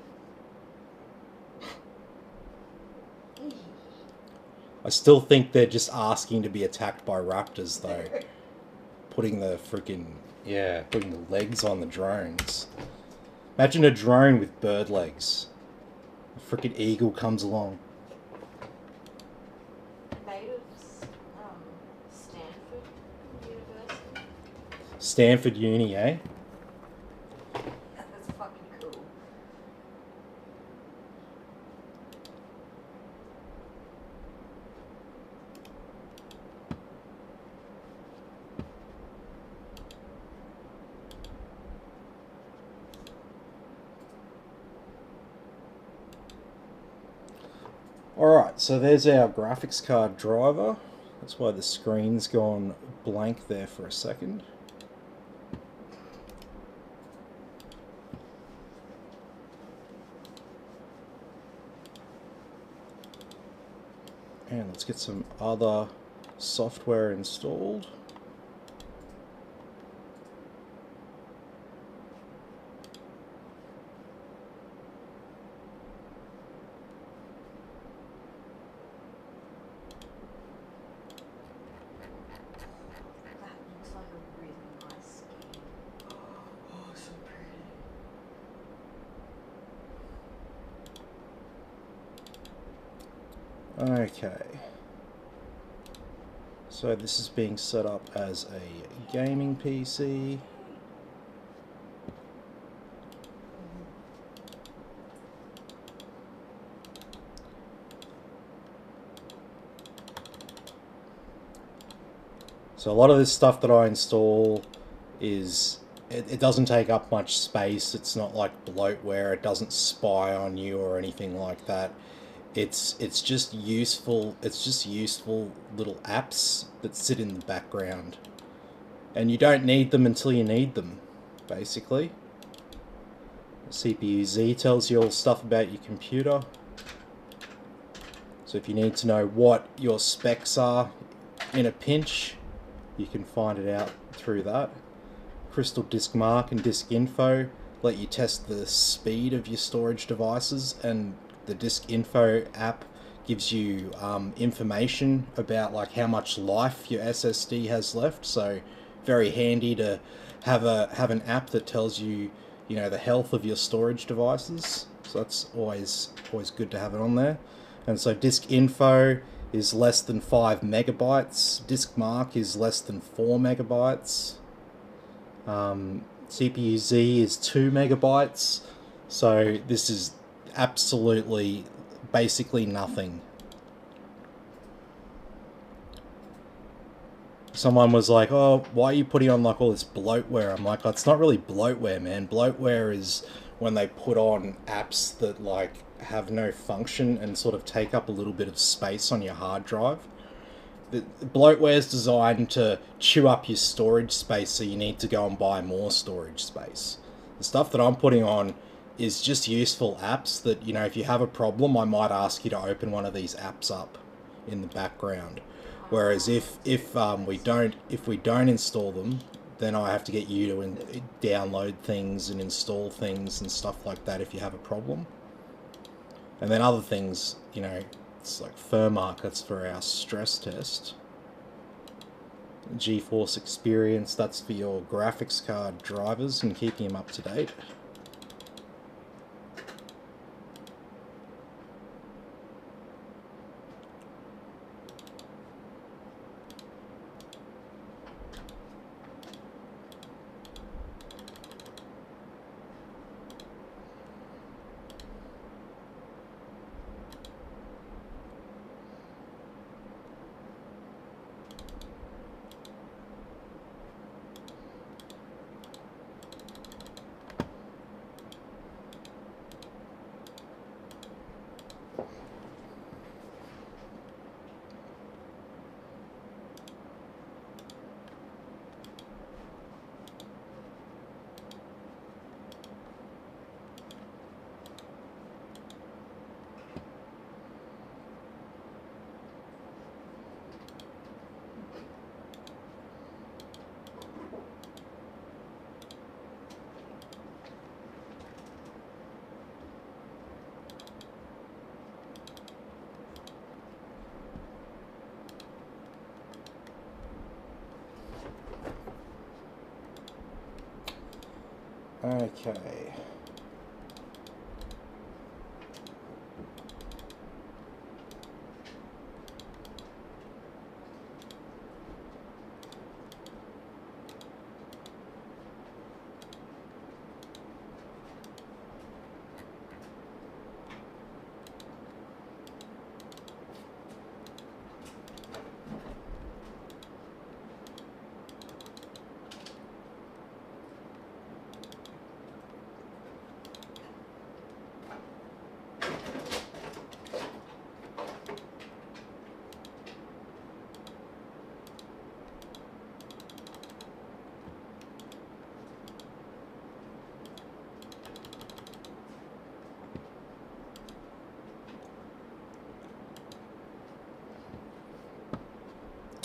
[SPEAKER 1] I still think they're just asking to be attacked by raptors though. Putting the legs on the drones. Imagine a drone with bird legs. A frickin' eagle comes along.
[SPEAKER 2] Made of Stanford University.
[SPEAKER 1] Stanford Uni, eh?
[SPEAKER 2] That's fucking cool.
[SPEAKER 1] Alright, so there's our graphics card driver. That's why the screen's gone blank there for a second. And let's get some other software installed.
[SPEAKER 2] That looks like a really nice game. Oh, so pretty.
[SPEAKER 1] Okay. So this is being set up as a gaming PC. So a lot of this stuff that I install is, it doesn't take up much space. It's not like bloatware. It doesn't spy on you or anything like that. It's just useful. It's just useful little apps that sit in the background, and you don't need them until you need them, basically. CPU Z tells you all stuff about your computer. So if you need to know what your specs are in a pinch, you can find it out through that. Crystal Disk Mark and Disk Info let you test the speed of your storage devices, and the Disk Info app gives you information about like how much life your SSD has left. So very handy to have an app that tells you, you know, the health of your storage devices. So that's always good to have it on there. And so Disk Info is less than 5 megabytes. Disk Mark is less than 4 megabytes. CPU Z is 2 megabytes. So this is absolutely basically nothing. Someone was like, oh, why are you putting on like all this bloatware? I'm like, oh, it's not really bloatware, man. Bloatware is when they put on apps that like have no function and sort of take up a little bit of space on your hard drive. The bloatware is designed to chew up your storage space, so you need to go and buy more storage space. The stuff that I'm putting on is just useful apps that, you know, if you have a problem, I might ask you to open one of these apps up in the background. Whereas if we don't install them, then I have to get you to download things and install things and stuff like that if you have a problem. And then other things, you know, it's like firmware, that's for our stress test. GeForce Experience, that's for your graphics card drivers and keeping them up to date. Okay.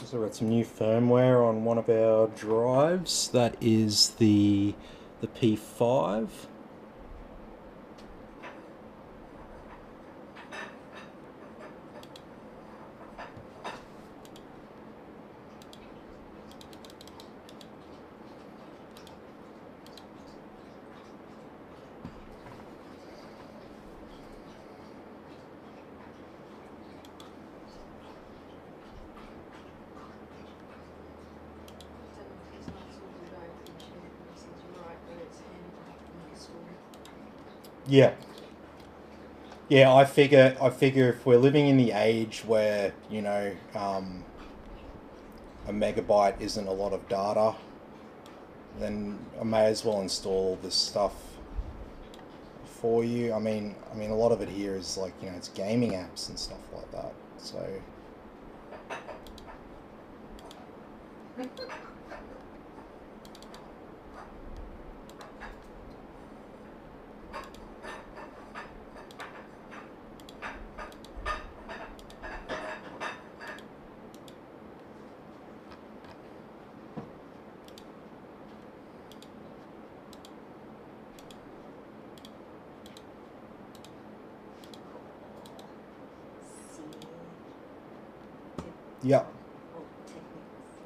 [SPEAKER 1] So we've got some new firmware on one of our drives. That is the P5. Yeah. Yeah, I figure if we're living in the age where, you know, a megabyte isn't a lot of data, then I may as well install this stuff for you. I mean a lot of it here is like, you know, it's gaming apps and stuff like that. So yeah.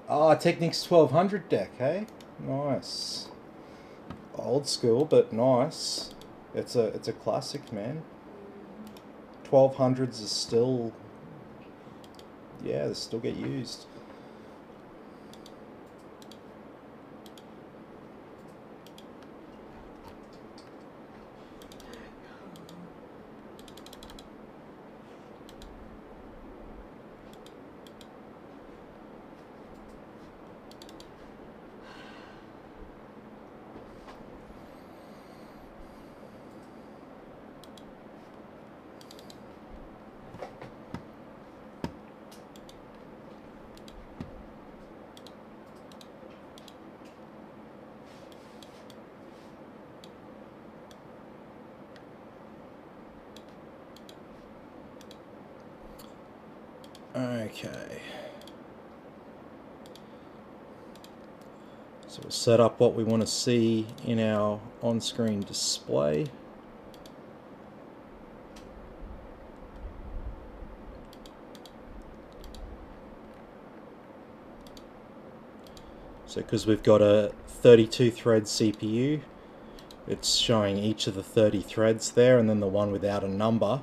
[SPEAKER 1] Ah, Technics 1200 deck, hey? Nice. Old school, but nice. It's a classic, man. 1200s are still, yeah, they still get used. Okay. So we'll set up what we want to see in our on-screen display. So because we've got a 32 thread CPU, it's showing each of the 30 threads there, and then the one without a number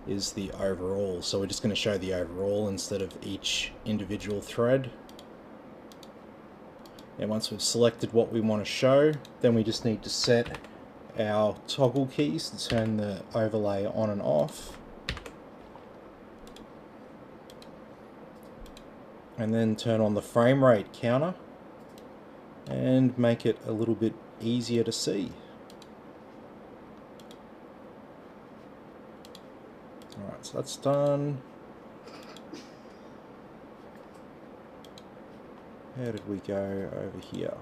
[SPEAKER 1] is the overall. So we're just going to show the overall instead of each individual thread. And once we've selected what we want to show, then we just need to set our toggle keys to turn the overlay on and off. And then turn on the frame rate counter and make it a little bit easier to see. Alright, so that's done. How did we go over here?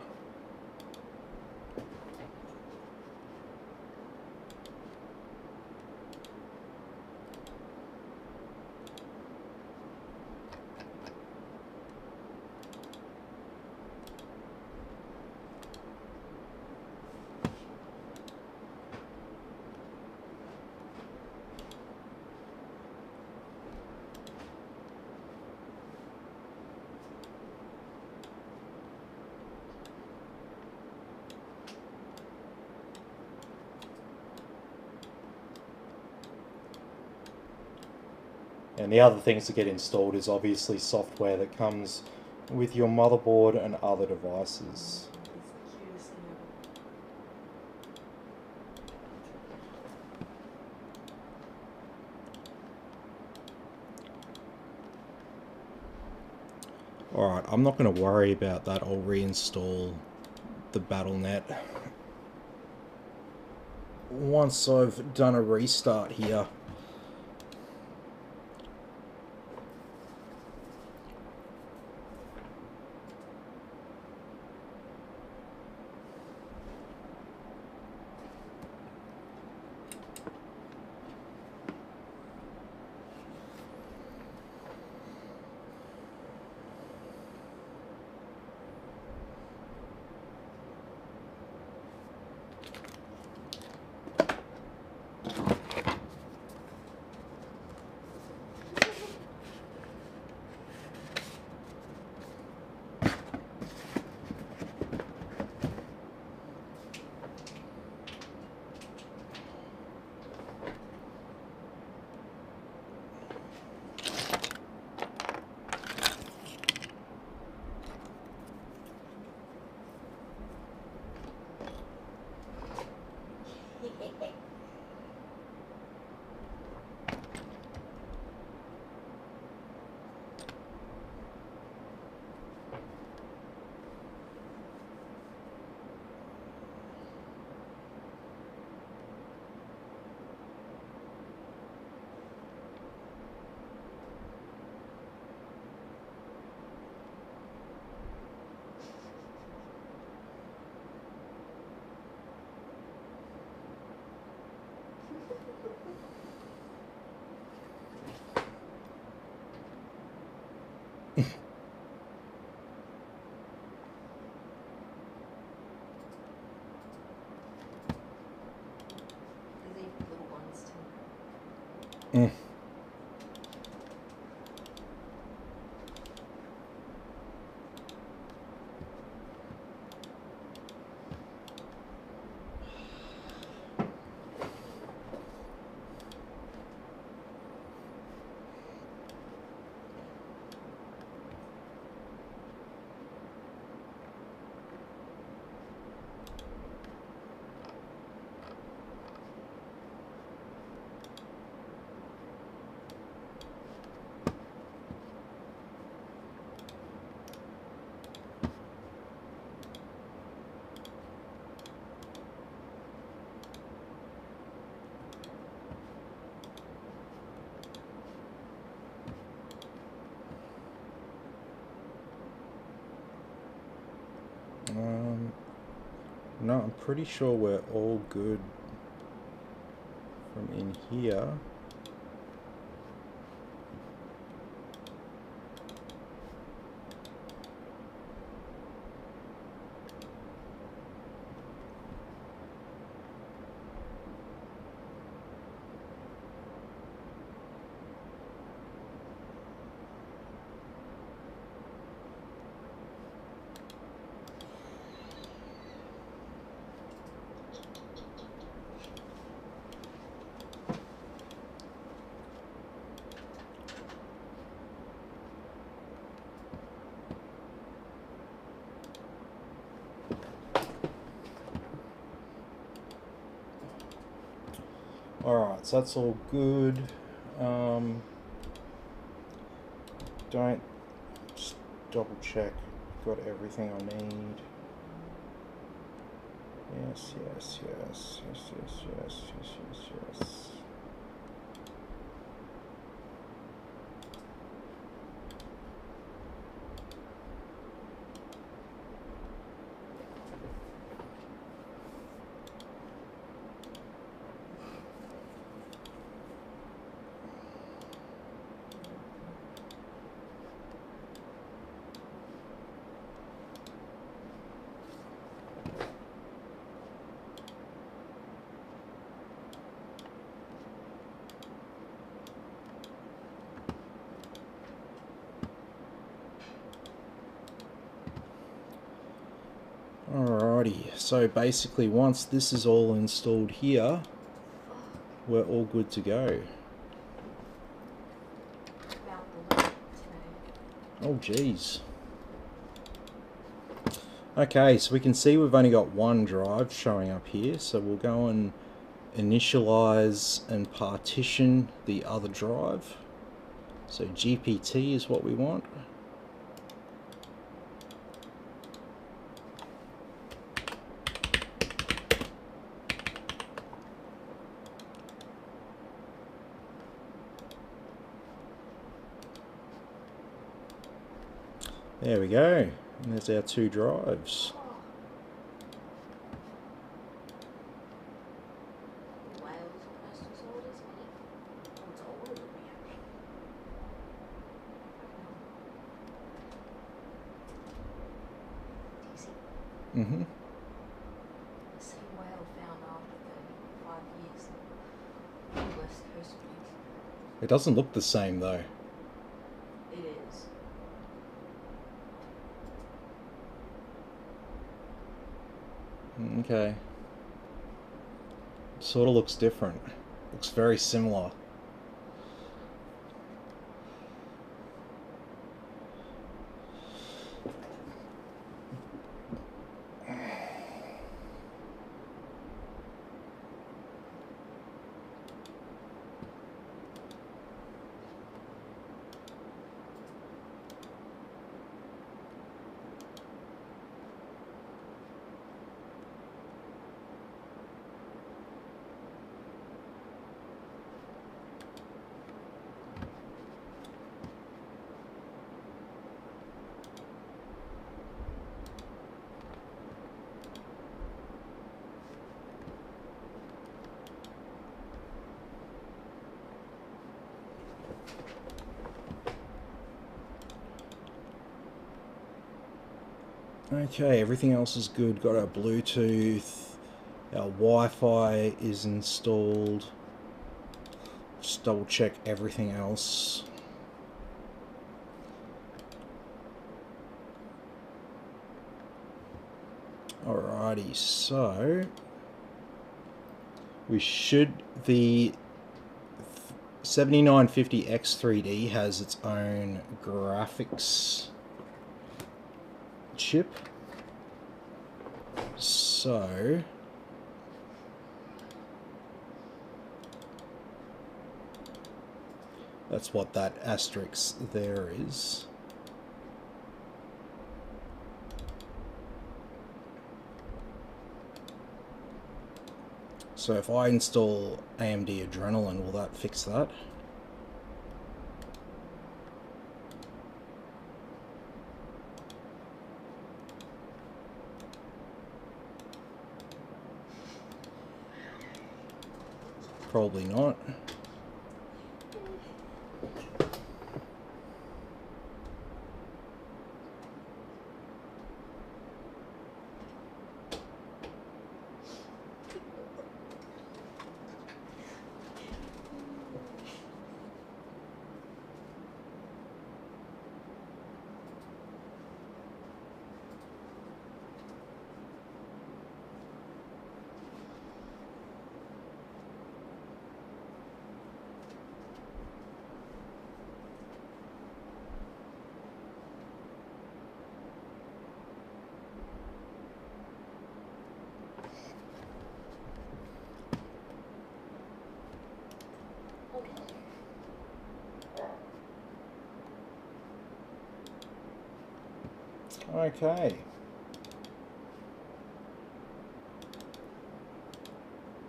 [SPEAKER 1] And the other things to get installed is obviously software that comes with your motherboard and other devices. Alright, I'm not going to worry about that. I'll reinstall the BattleNet once I've done a restart here. Mm. No, I'm pretty sure we're all good from in here. Alright, so that's all good. Don't just double check, got everything I need. Yes, yes, yes, yes, yes, yes, yes, yes, yes. Alrighty, so basically once this is all installed here, we're all good to go. Oh, geez. Okay, so we can see we've only got one drive showing up here, so we'll go and initialize and partition the other drive. So GPT is what we want. There we go. And there's our two drives. Mm-hmm.
[SPEAKER 2] The same whale found after 35 years on the West Coast.
[SPEAKER 1] It doesn't look the same though.
[SPEAKER 2] It is.
[SPEAKER 1] Okay. Sort of looks different. Looks very similar. Okay, everything else is good. Got our Bluetooth, our Wi-Fi is installed. Just double check everything else. Alrighty, so we should, the 7950x3d has its own graphics chip, so that's what that asterisk there is. So if I install AMD Adrenalin, will that fix that? Probably not. Okay.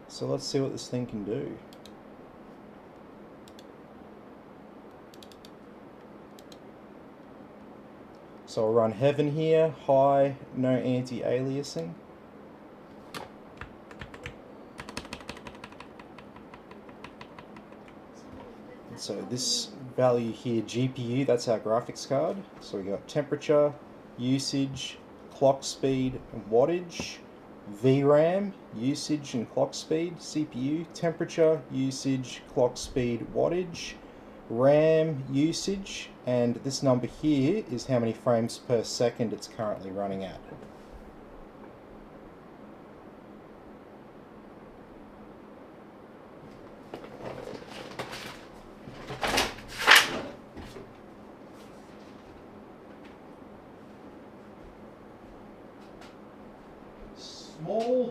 [SPEAKER 1] So let's see what this thing can do. So I'll run Heaven here, high, no anti-aliasing. So this value here, GPU, that's our graphics card. So we got temperature, usage, clock speed, and wattage. VRAM, usage and clock speed. CPU, temperature, usage, clock speed, wattage. RAM usage, and this number here is how many frames per second it's currently running at.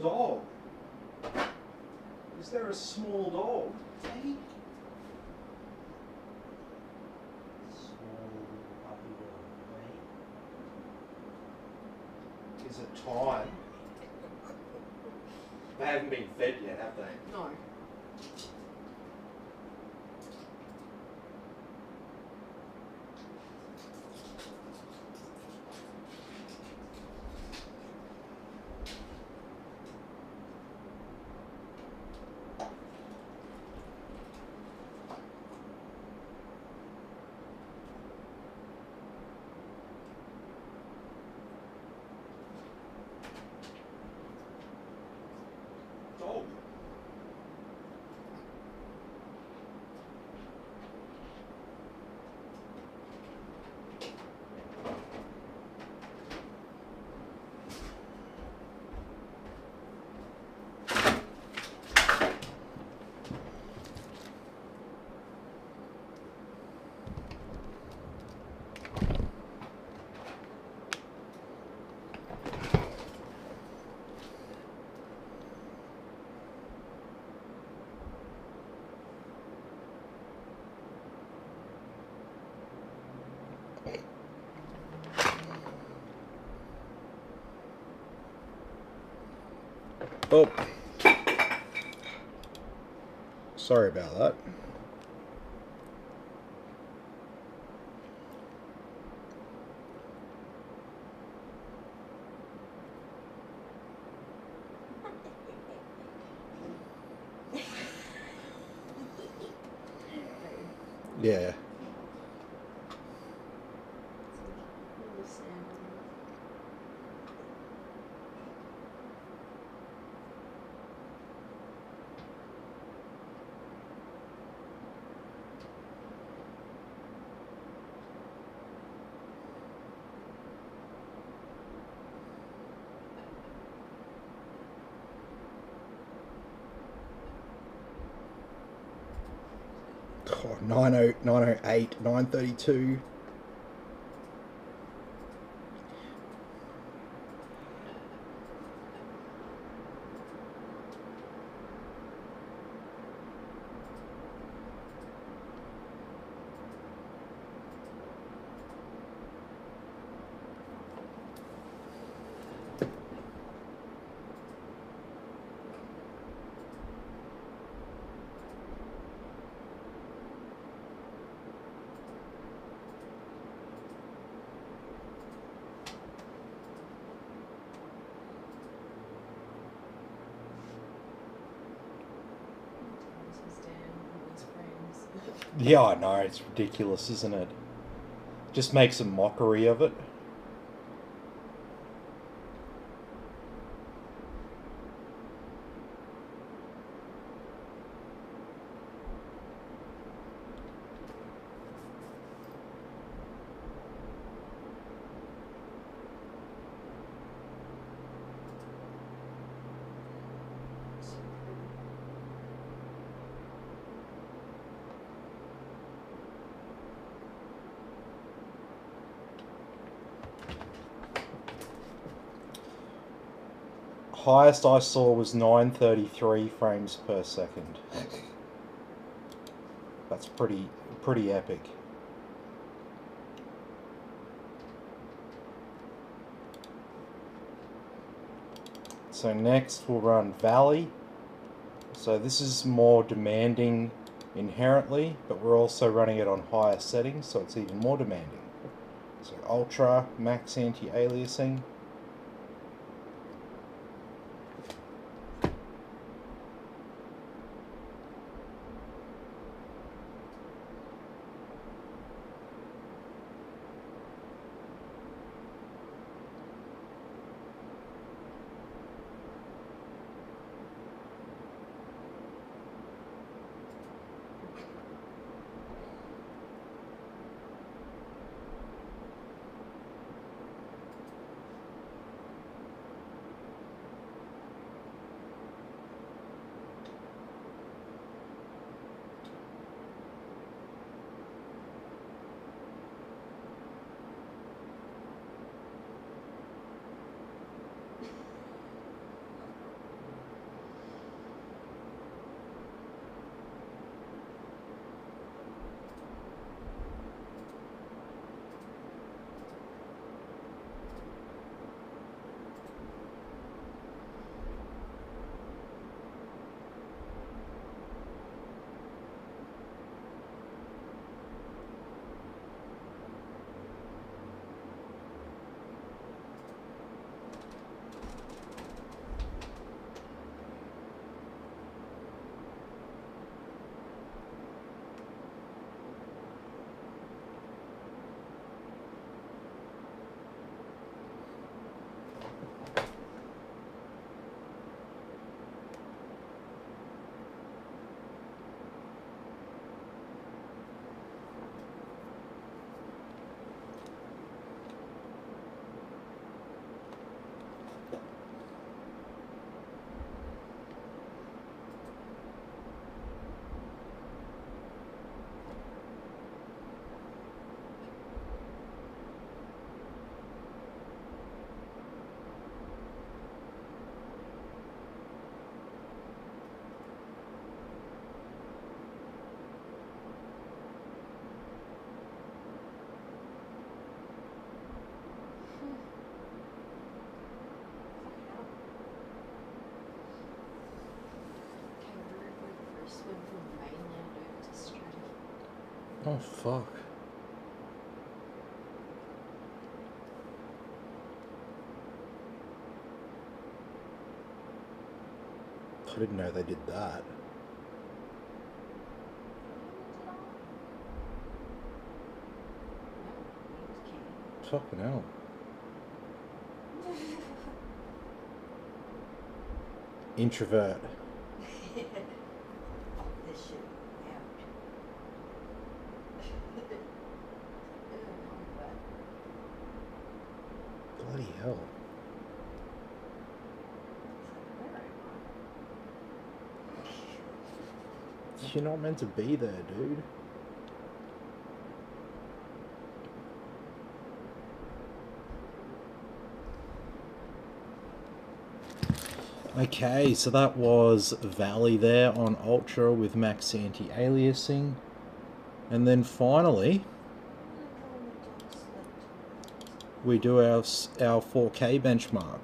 [SPEAKER 1] dog? Is there a small dog? Hey? Small puppy dog, hey? Is it time? They haven't been fed yet, have they?
[SPEAKER 2] No.
[SPEAKER 1] Dog.
[SPEAKER 3] Oh, sorry about that. Yeah. Oh, 90, 908, 932. Yeah, I know, it's ridiculous, isn't it? Just makes a mockery of it. Highest I saw was 933 frames per second. That's pretty epic. So next we'll run Valley. So this is more demanding inherently, but we're also running it on higher settings, so it's even more demanding. So Ultra, Max Anti-Aliasing.
[SPEAKER 1] Oh, fuck. I didn't know they did that. Fucking hell. Introvert.
[SPEAKER 2] This shit out.
[SPEAKER 1] Bloody hell. You're not meant to be there, dude. Okay, so that was Valley there on Ultra with max anti-aliasing. And then finally, we do our 4K benchmark.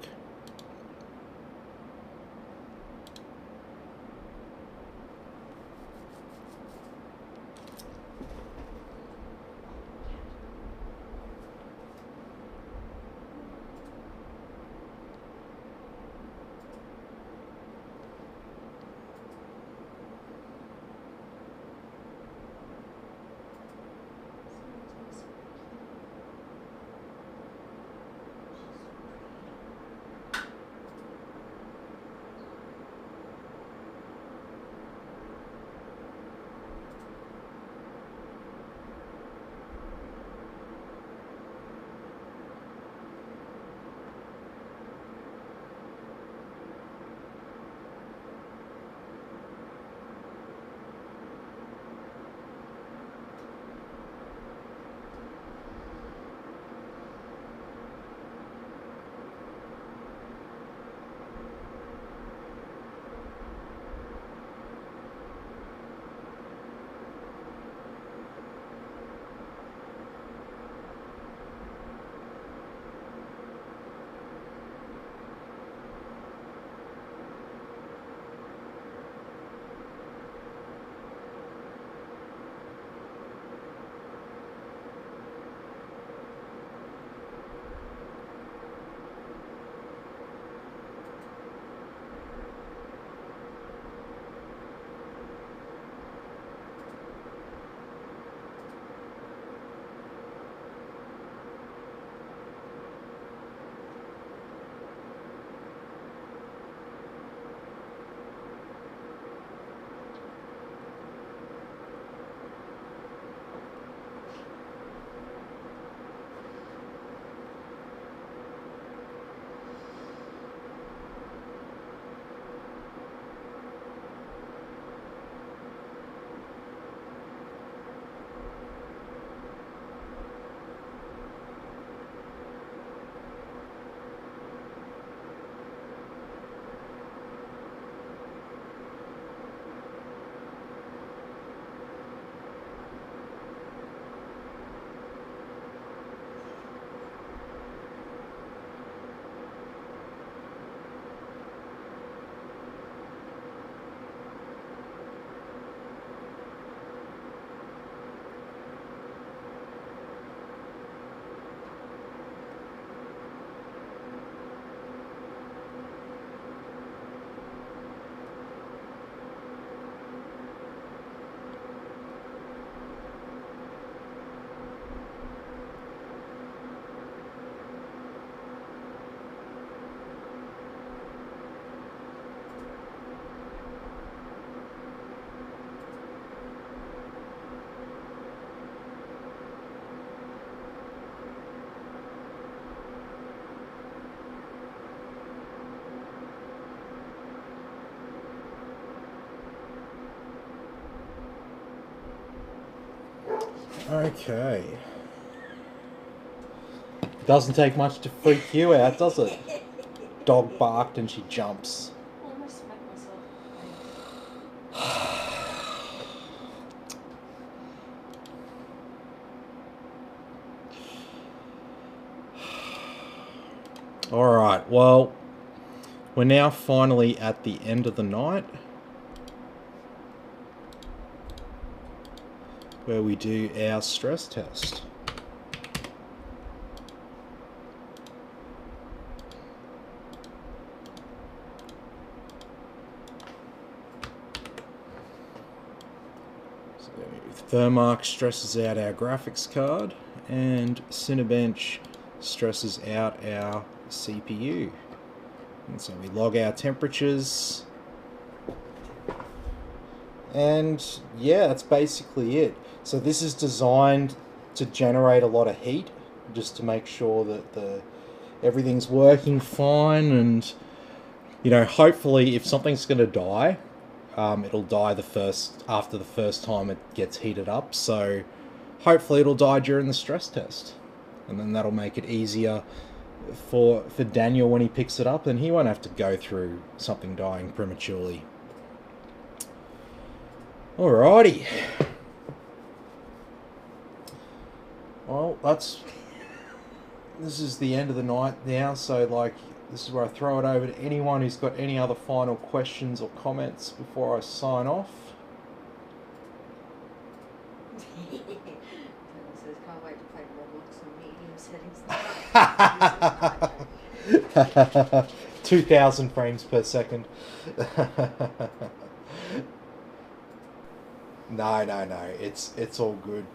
[SPEAKER 1] Okay. Doesn't take much to freak you out, does it? Dog barked and she jumps.
[SPEAKER 2] I almost smacked myself.
[SPEAKER 1] Alright, well, we're now finally at the end of the night. where we do our stress test. So Thermark stresses out our graphics card, and Cinebench stresses out our CPU. And so we log our temperatures, and yeah, that's basically it. So this is designed to generate a lot of heat, just to make sure that everything's working fine, and you know, hopefully if something's going to die, it'll die after the first time it gets heated up. So hopefully it'll die during the stress test, and then that'll make it easier for Daniel when he picks it up, and he won't have to go through something dying prematurely. Alrighty. Well, this is the end of the night now, so like this is where I throw it over to anyone who's got any other final questions or comments before I sign off.
[SPEAKER 2] Can't wait to play Roblox on medium settings.
[SPEAKER 1] 2000 frames per second. No, it's all good.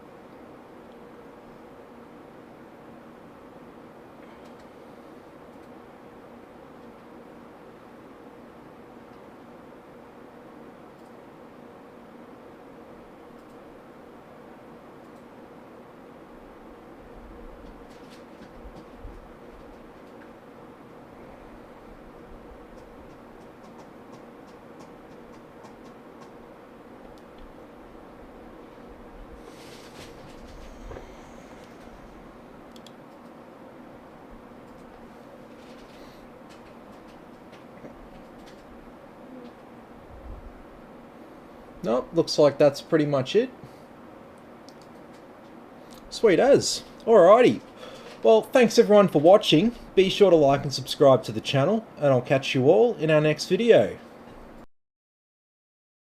[SPEAKER 1] Nope, looks like that's pretty much it. Sweet as. Alrighty. Well, thanks everyone for watching. Be sure to like and subscribe to the channel, and I'll catch you all in our next video.